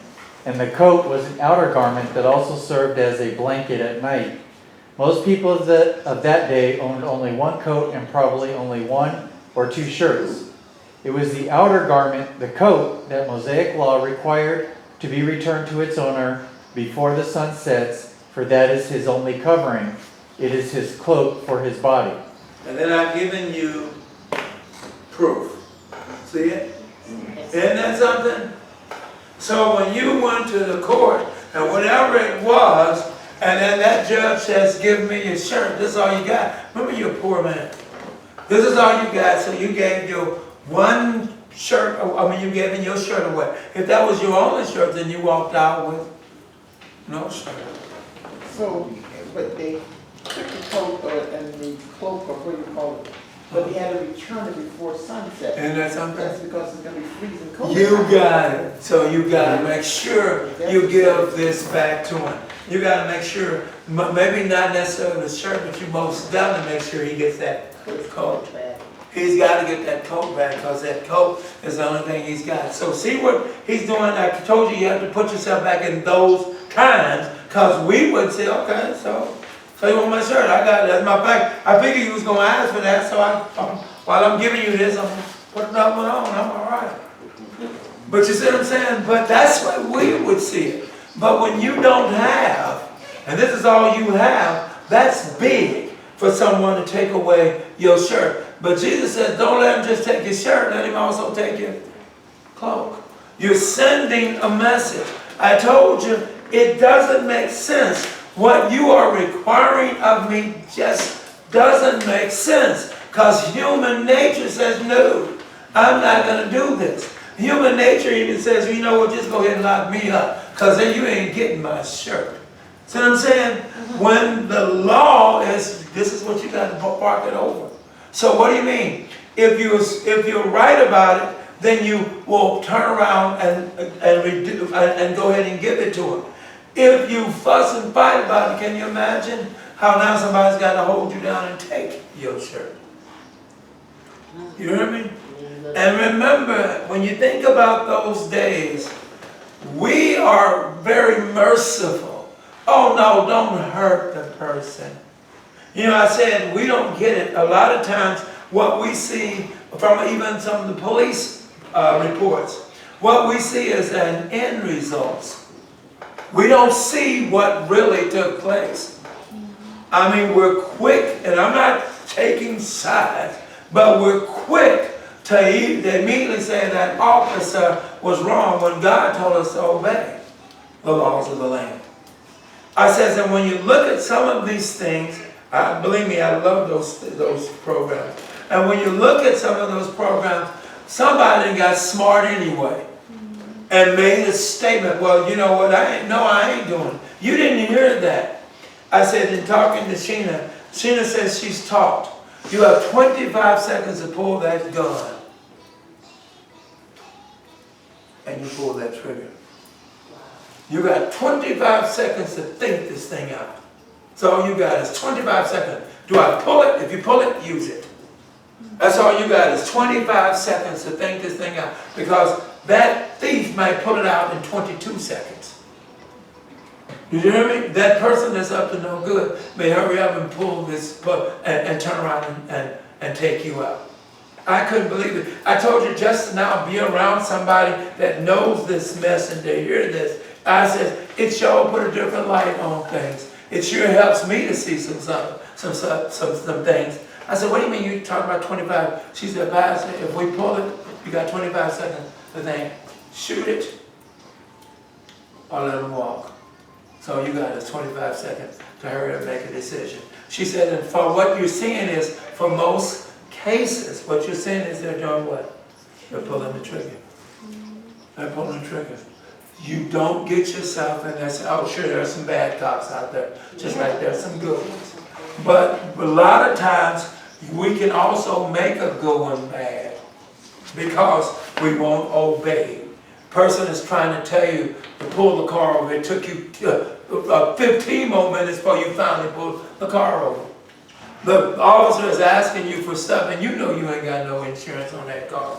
and the coat was an outer garment that also served as a blanket at night. Most people of that day owned only one coat and probably only 1 or 2 shirts. It was the outer garment, the coat, that Mosaic law required to be returned to its owner before the sun sets, for that is his only covering. It is his cloak for his body. And then I've given you proof. See it? Isn't that something? So when you went to the court, and whatever it was, and then that judge says, give me your shirt, this is all you got. Remember, you're a poor man. This is all you got, so you gave your one shirt, you gave him your shirt away. If that was your only shirt, then you walked out with no shirt. So, but they took the coat and the cloak, or what do you call it? But they had to return it before sunset. Isn't that something? That's because it's gonna be freezing cold. You got it. So you got to make sure you give this back to him. You got to make sure, maybe not necessarily the shirt, but you most definitely make sure he gets that coat. He's got to get that coat back because that coat is the only thing he's got. So see what he's doing. I told you have to put yourself back in those times because we would say, okay, so you want my shirt? I got it. That's my fact. I figured you was going to ask for that, so while I'm giving you this, I'm putting that one on. I'm all right. But you see what I'm saying? But that's what we would see it. But when you don't have, and this is all you have, that's big for someone to take away your shirt. But Jesus says, don't let him just take your shirt, let him also take your cloak. You're sending a message. I told you, it doesn't make sense. What you are requiring of me just doesn't make sense. Because human nature says, no, I'm not going to do this. Human nature even says, you know what, just go ahead and lock me up. Because then you ain't getting my shirt. See what I'm saying? When the law is, this is what you got to park it over. So what do you mean? If you're right about it, then you will turn around and go ahead and give it to him. If you fuss and fight about it, can you imagine how now somebody's got to hold you down and take your shirt? You hear me? And remember, when you think about those days, we are very merciful. Oh no, don't hurt the person. You know, I said we don't get it. A lot of times what we see from even some of the police reports, what we see is an end result. We don't see what really took place. I mean, we're quick, and I'm not taking sides, but we're quick to immediately say that officer was wrong when God told us to obey the laws of the land. I says, and when you look at some of these things, believe me, I love those programs. And when you look at some of those programs, somebody got smart anyway and made a statement, well, you know what, I ain't doing it. You didn't hear that. I said, in talking to Sheena says she's taught. You have 25 seconds to pull that gun. And you pull that trigger. You got 25 seconds to think this thing out. So all you got is 25 seconds. Do I pull it? If you pull it, use it. That's all you got is 25 seconds to think this thing out. Because that thief might pull it out in 22 seconds. Did you hear me? That person that's up to no good may hurry up and pull this and turn around and take you out. I couldn't believe it. I told you just now, be around somebody that knows this mess and they hear this. I said, it sure put a different light on things. It sure helps me to see some things. I said, what do you mean you talking about 25? She said, Pastor, if we pull it, you got 25 seconds to think. Shoot it or let them walk. So you got 25 seconds to hurry up and make a decision. She said, and for what you're seeing is, for most cases, what you're seeing is they're doing what? They're pulling the trigger. They're pulling the trigger. You don't get yourself in there. Oh, sure, there are some bad cops out there, just like there's some good ones. But a lot of times, we can also make a good one bad because we won't obey. Person is trying to tell you to pull the car over. It took you 15 more minutes before you finally pulled the car over. The officer is asking you for stuff and you know you ain't got no insurance on that car.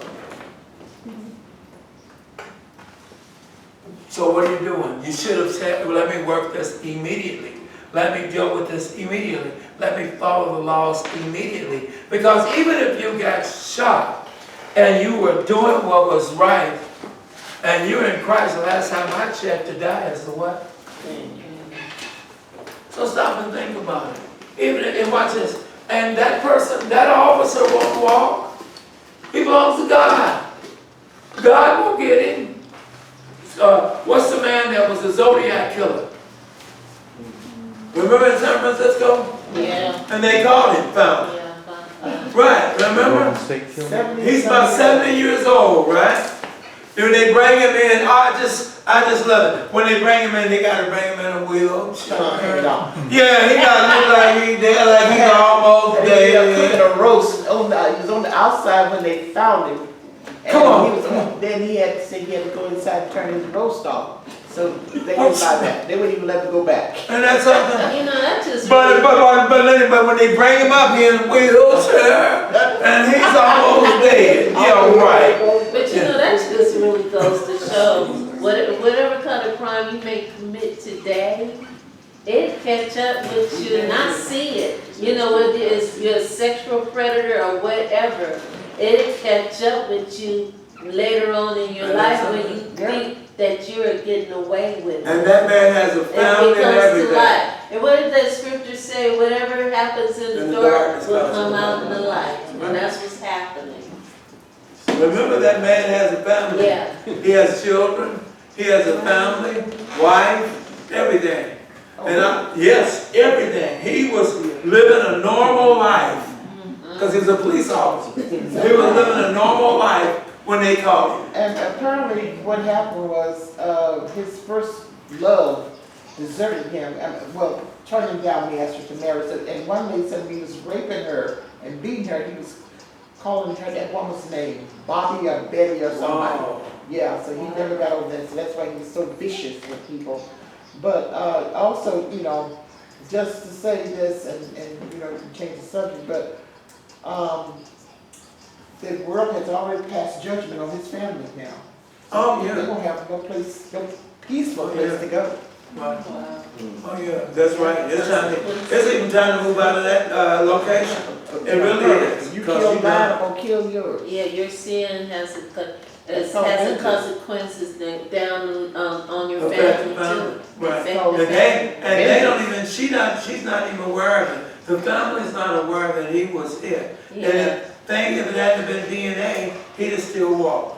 So what are you doing? You should have said, well, let me work this immediately. Let me deal with this immediately. Let me follow the laws immediately. Because even if you got shot and you were doing what was right, and you're in Christ, the last time I checked, to die is the what? So stop and think about it. Even and watch this. And that person, that officer won't walk. He belongs to God. God will get him. What's the man that was the Zodiac killer? Remember in San Francisco? Yeah. And they caught him, found him. Yeah. Right, remember? He's about 70 years old, right? Do they bring him in? I just love it. When they bring him in, they gotta bring him in a wheelchair. Yeah, he gotta look like he dead, like he's almost dead. Cooking a roast. He was on the outside when they found him. And Come on. Then he had to say he had to go inside and turn his roast off. So they wouldn't buy that. They wouldn't even let him go back. And that's something. You know, that's just. But when they bring him up, he's in a wheelchair, and he's almost dead. Yeah, right. But you know, that just really goes to show whatever kind of crime you may commit today, it catch up with you, and I see it. You know, whether it's you're a sexual predator or whatever, it'll catch up with you later on in your life when you think that you're getting away with it. And that man has a family and everything. And what did that scripture say? Whatever happens in the dark will come out in the light. And that's what's happening. Remember that man has a family. Yeah. He has children. He has a family, wife, everything. And yes, everything. He was living a normal life because he was a police officer. He was living a normal life when they called him. And apparently what happened was his first love deserted him. Well, turned him down when he asked her to marry. And one day said he was raping her and beating her. He was calling her that woman's name, Bobby or Betty or somebody. Wow. Yeah, so he never got over that. So that's why he's so vicious with people. But also, you know, just to say this, and you know, you can change the subject, but the world has already passed judgment on his family now. Oh, yeah. They don't have no place, no peaceful place to go. Right. Oh, yeah, that's right. It's even time to move out of that location. It really is. You kill mine, I'm gonna kill yours. Yeah, your sin has It's consequences down on your Affect family the family. too. Right. Affect the And they don't even, she's not even aware of it. The family's not aware that he was it. Yeah. And if it hadn't been DNA, he'd have still walked.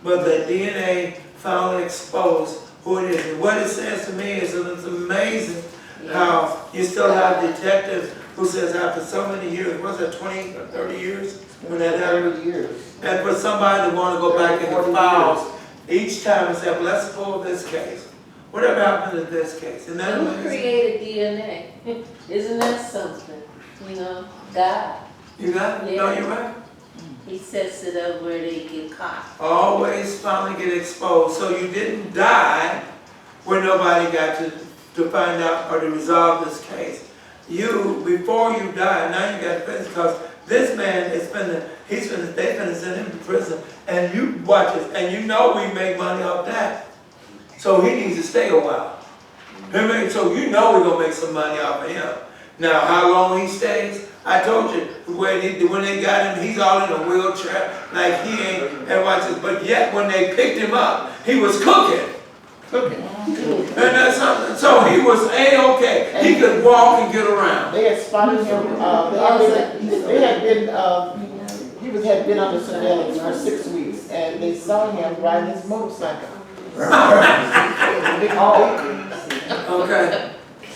But the DNA finally exposed who it is. And what it says to me is that it's amazing how you still have detectives who says after so many years, was it 20 or 30 years when that happened? 30 years. And for somebody to want to go back in the files each time and say, well, let's pull this case. Whatever happened in this case? And that Who created DNA? Isn't that something? You know, God. You got it? Yeah. No, you're right. He sets it up where they get caught. Always finally get exposed. So you didn't die where nobody got to find out or to resolve this case. Before you die, now you got to finish, because this man is they're finna send him to prison, and you watch it, and you know we make money off that. So he needs to stay a while. So you know we're gonna make some money off of him. Now, how long he stays? I told you, when they got him, he's all in a wheelchair, like he ain't, and watch this. But yet, when they picked him up, he was cooking. And that's something. So he was A-okay. He could walk and get around. They had spotted him, had been under surveillance for 6 weeks, and they saw him riding his motorcycle. Okay.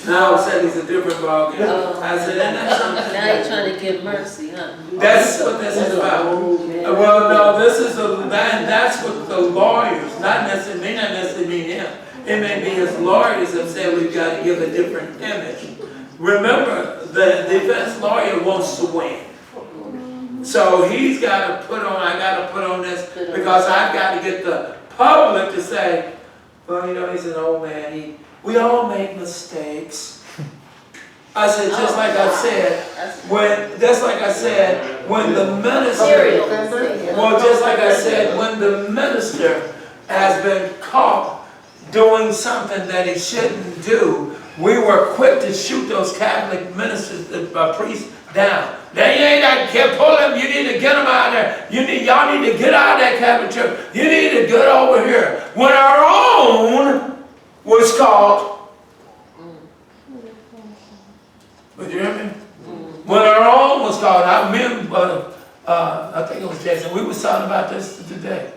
Now I said he's a different ballgame. Oh. I said, and that's something. Now you're trying to get mercy, huh? That's what this is about. Well, no, this is that's what the lawyers, not necessarily, may not necessarily mean him. It may be his lawyers have said we've got to give a different image. Remember, the defense lawyer wants to win. So he's got to put on, I got to put on this because I've got to get the public to say, well, you know, he's an old man. We all make mistakes. I said, just like I said, when the minister, well, just like I said, when the minister has been caught doing something that he shouldn't do, we were quick to shoot those Catholic ministers, priests down. They ain't got pull them. You need to get them out of there. Y'all need to get out of that Catholic church. You need to get over here. When our own was caught. But you hear me? When our own was called, I think it was Jason, we were talking about this today.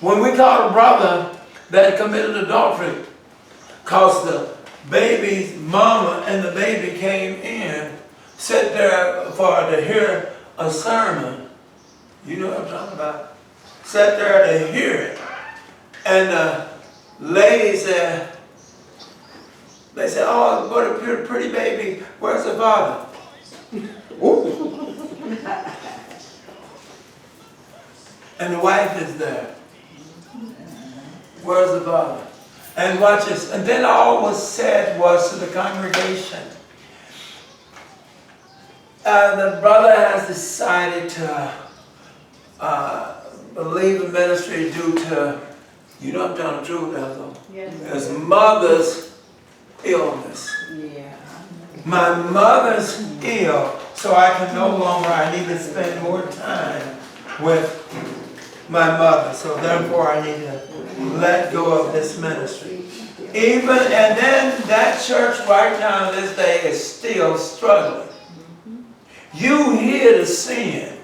When we caught a brother that committed adultery, because the baby's mama and the baby came in, sat there to hear a sermon. You know what I'm talking about? Sat there to hear it. And the lady said, they said, oh, what a pretty baby. Where's the father? And the wife is there. Where's the father? And watch this. And then all was said was to the congregation, the brother has decided to leave the ministry due to, you know I'm telling the truth, Ethel. Yes. His mother's illness. Yeah. My mother's ill, so I can no longer, I need to spend more time with my mother. So therefore I need to let go of this ministry. And then that church right now this day is still struggling. You hear the sin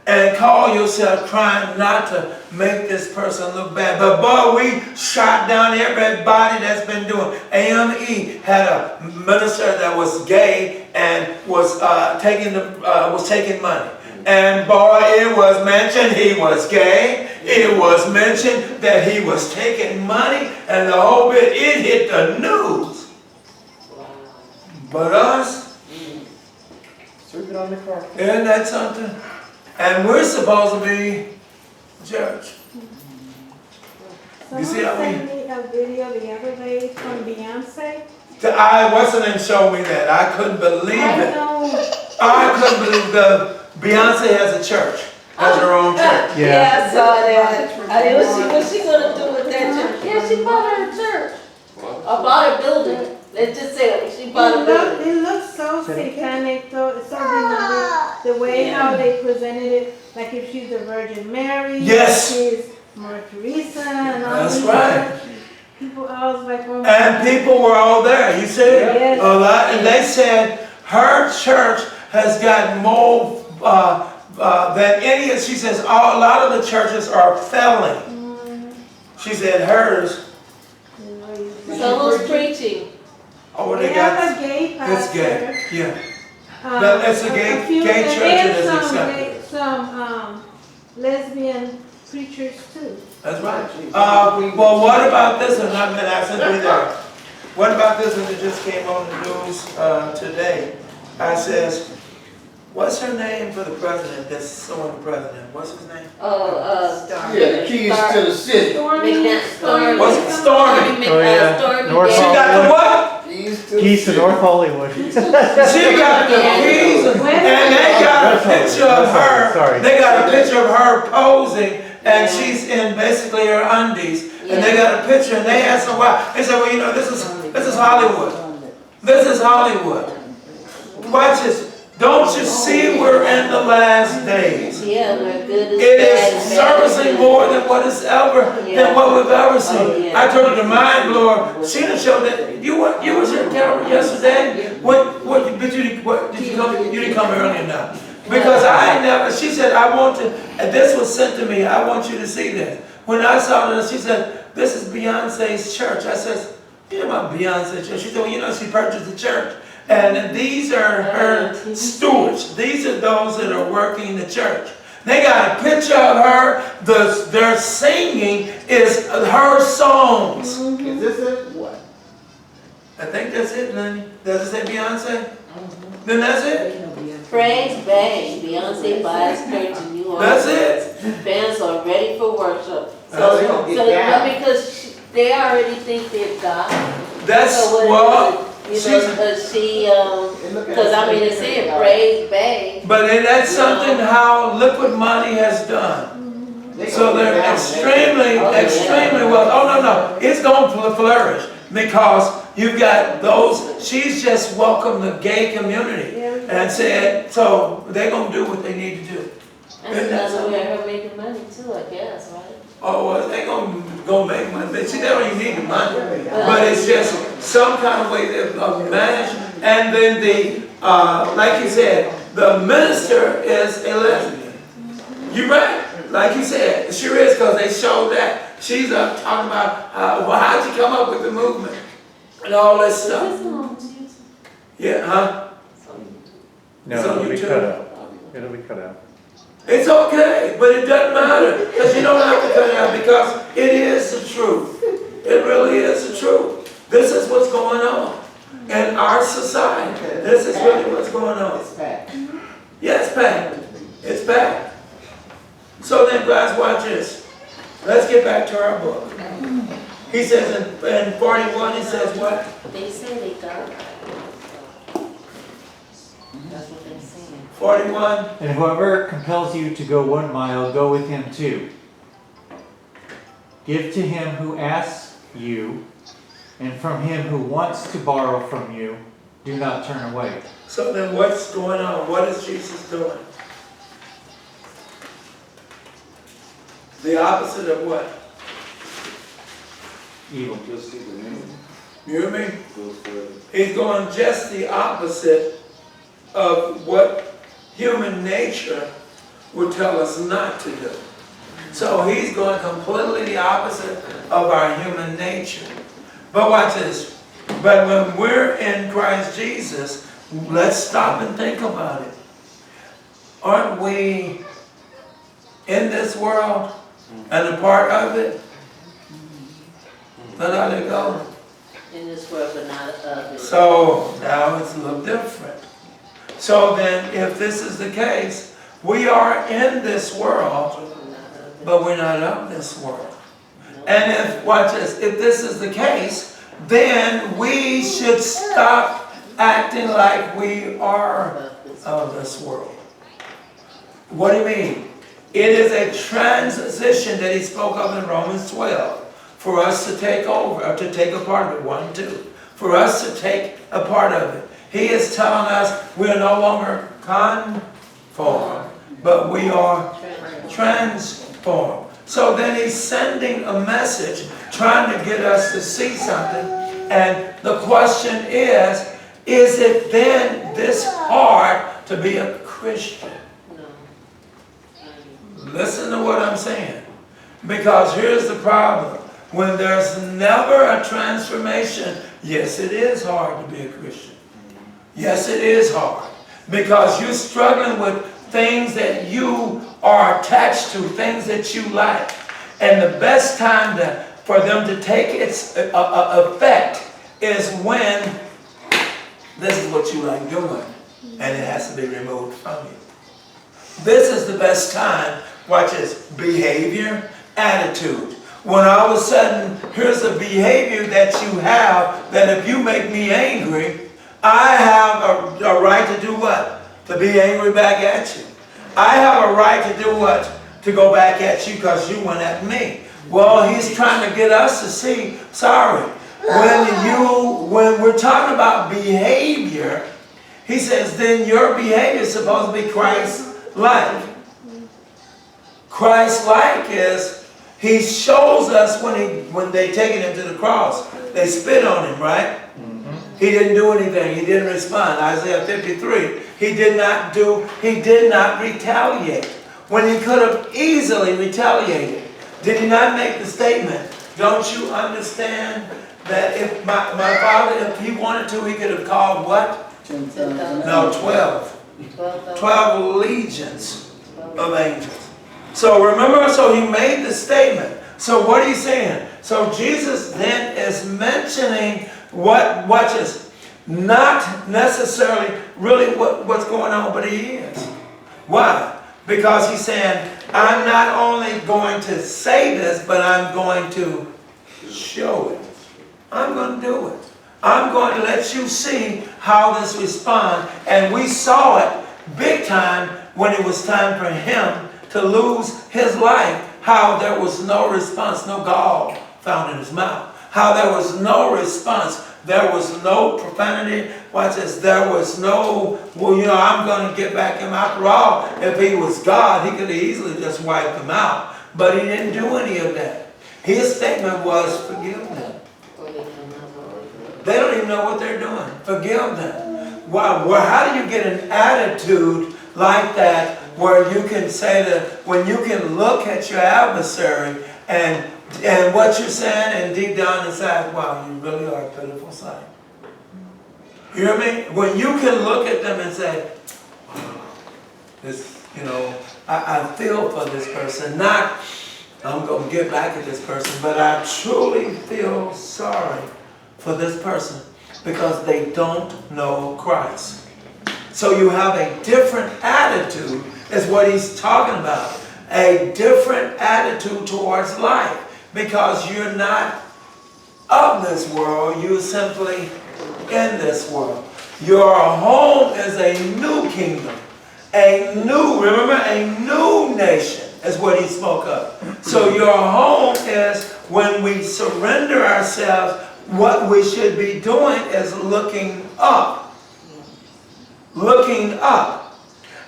and call yourself trying not to make this person look bad. But boy, we shot down everybody that's been doing. AME had a minister that was gay and was taking money. And boy, it was mentioned he was gay. It was mentioned that he was taking money, and the whole bit, it hit the news. But us, Sweep it on the carpet. isn't that something? And we're supposed to be church. You see Someone how we- sent me a video the other day from Beyonce. What's her name showed me that. I couldn't believe I it. know, I couldn't believe Beyonce has a church. Has her own church. Yeah, I saw that. I mean, what's she gonna do with that church? Yeah, she bought her a church. Or bought a building. Let's just say she bought a building. it looks so satanic though, it's so demonic, the way how they presented it, like if she's the Virgin Mary. Yes. She's Mother Teresa and all That's these right. people, I was like, oh. And people were all there. You see? Yes. A lot. And they said her church has got more than any. She says a lot of the churches are failing. She said hers. So who's preaching? Oh, They they have got. a gay pastor. It's gay. Yeah. That's a gay few- church and that is some accepted. some lesbian preachers too. That's right. Well, what about this one? I'm going to ask there. What about this one that just came on the news today? I says, what's her name for the president that's suing the president? What's his name? Yeah, the keys to the city. Stormy. What's it? Stormy. Oh, yeah. Stormy North She Daniels. got the what? Keys to North Hollywood. She got the keys, and they got a picture of her. Sorry. They got a picture of her posing, and she's in basically her undies. And they got a picture, and they asked her why. They said, well, you know, this is Hollywood. This is Hollywood. Watch this. Don't you see we're in the last days? Yeah, we're good as It bad is as bad as servicing good. more than what is ever, than what we've ever seen. Oh, yeah. I told you the mind blower. She done showed that you was your camera yesterday. What did you come? You didn't come early enough. Because I never. She said I want to. And this was sent to me. I want you to see this. When I saw this, she said this is Beyonce's church. I said, You know about Beyonce church? She said, well, you know, she purchased the church. And these are her stewards. These are those that are working the church. They got a picture of her. Their singing is her songs. Is this it? What? I think that's it, Lenny. Does it say Beyonce? Then that's it. Praise Bay, Beyonce buys church in New That's Orleans. it. Fans are ready for worship. Oh, they gonna get down. Because they already think they're God. That's So what. you know, because because I mean, it said Praise Bay. But that's something how liquid money has done. So they're extremely well. Oh, no. It's going to flourish because you've got those. She's just welcomed the gay community and said, so they're going to do what they need to do. That's another way of her making money too, I guess, right? Oh, well, they gonna make money. But see, they don't even need the money. But it's just some kind of way they're managed. And then like you said, the minister is a lesbian. You're right. Like you said, it sure is, because they showed that. She's up talking about, well, how'd you come up with the movement? And all that stuff. Yeah, huh? No, It's on it'll be YouTube. cut out. It'll be cut out. It's okay, but it doesn't matter, because you don't have to cut it out, because it is the truth. It really is the truth. This is what's going on in our society. This is really what's going on. It's back. Yeah, it's bad. It's bad. So then, guys, watch this. Let's get back to our book. He says in 41, he says what? They say they got it. That's what they're saying. 41. And whoever compels you to go 1 mile, go with him 2. Give to him who asks you, and from him who wants to borrow from you, do not turn away. So then what's going on? What is Jesus doing? The opposite of what? Evil. You hear me? He's going just the opposite of what human nature would tell us not to do. So he's going completely the opposite of our human nature. But watch this. But when we're in Christ Jesus, let's stop and think about it. Aren't we in this world and a part of it? Let how they go. In this world, but not of it. So now it's a little different. So then, if this is the case, we are in this world, but we're not of this world. And if, watch this, if this is the case, then we should stop acting like we are of this world. What do you mean? It is a transition that he spoke of in Romans 12. For us to take over, or to take a part of it, 1 and 2. For us to take a part of it. He is telling us we are no longer conformed, but we are transformed. So then he's sending a message, trying to get us to see something. And the question is it then this hard to be a Christian? Listen to what I'm saying. Because here's the problem. When there's never a transformation, yes, it is hard to be a Christian. Yes, it is hard. Because you're struggling with things that you are attached to, things that you like. And the best time for them to take its effect is when this is what you like doing, and it has to be removed from you. This is the best time. Watch this. Behavior, attitude. When all of a sudden, here's a behavior that you have, that if you make me angry, I have a right to do what? To be angry back at you. I have a right to do what? To go back at you because you went at me. Well, he's trying to get us to see, sorry, when we're talking about behavior, he says, then your behavior is supposed to be Christ-like. Christ-like is, he shows us when they taken him to the cross, they spit on him, right? He didn't do anything. He didn't respond. Isaiah 53. He did not retaliate. When he could have easily retaliated. Did he not make the statement, don't you understand that if my father, if he wanted to, he could have called what? 10,000. No, 12. 12,000. 12 legions of angels. So remember, so he made the statement. So what are you saying? So Jesus then is mentioning watch this, not necessarily really what's going on, but he is. Why? Because he's saying, I'm not only going to say this, but I'm going to show it. I'm going to do it. I'm going to let you see how this responds. And we saw it big time when it was time for him to lose his life. How there was no response, no gall found in his mouth. How there was no response. There was no profanity. Watch this. There was no, well, you know, I'm going to get back him. After all, if he was God, he could have easily just wiped him out. But he didn't do any of that. His statement was, forgive them. They don't even know what they're doing. Forgive them. Wow. Well, how do you get an attitude like that where you can say that, when you can look at your adversary and what you're saying, and deep down inside, wow, you really are a pitiful sight. You hear me? When you can look at them and say, wow, this, you know, I feel for this person. Not, I'm going to get back at this person, but I truly feel sorry for this person because they don't know Christ. So you have a different attitude, is what he's talking about. A different attitude towards life. Because you're not of this world, you're simply in this world. Your home is a new kingdom. Remember, a new nation is what he spoke of. So your home is when we surrender ourselves, what we should be doing is looking up. Looking up.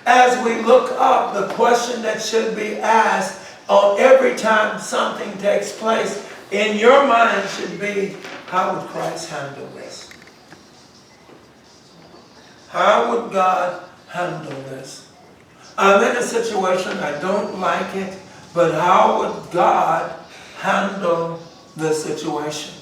As we look up, the question that should be asked every time something takes place in your mind should be, how would Christ handle this? How would God handle this? I'm in a situation, I don't like it, but how would God handle the situation?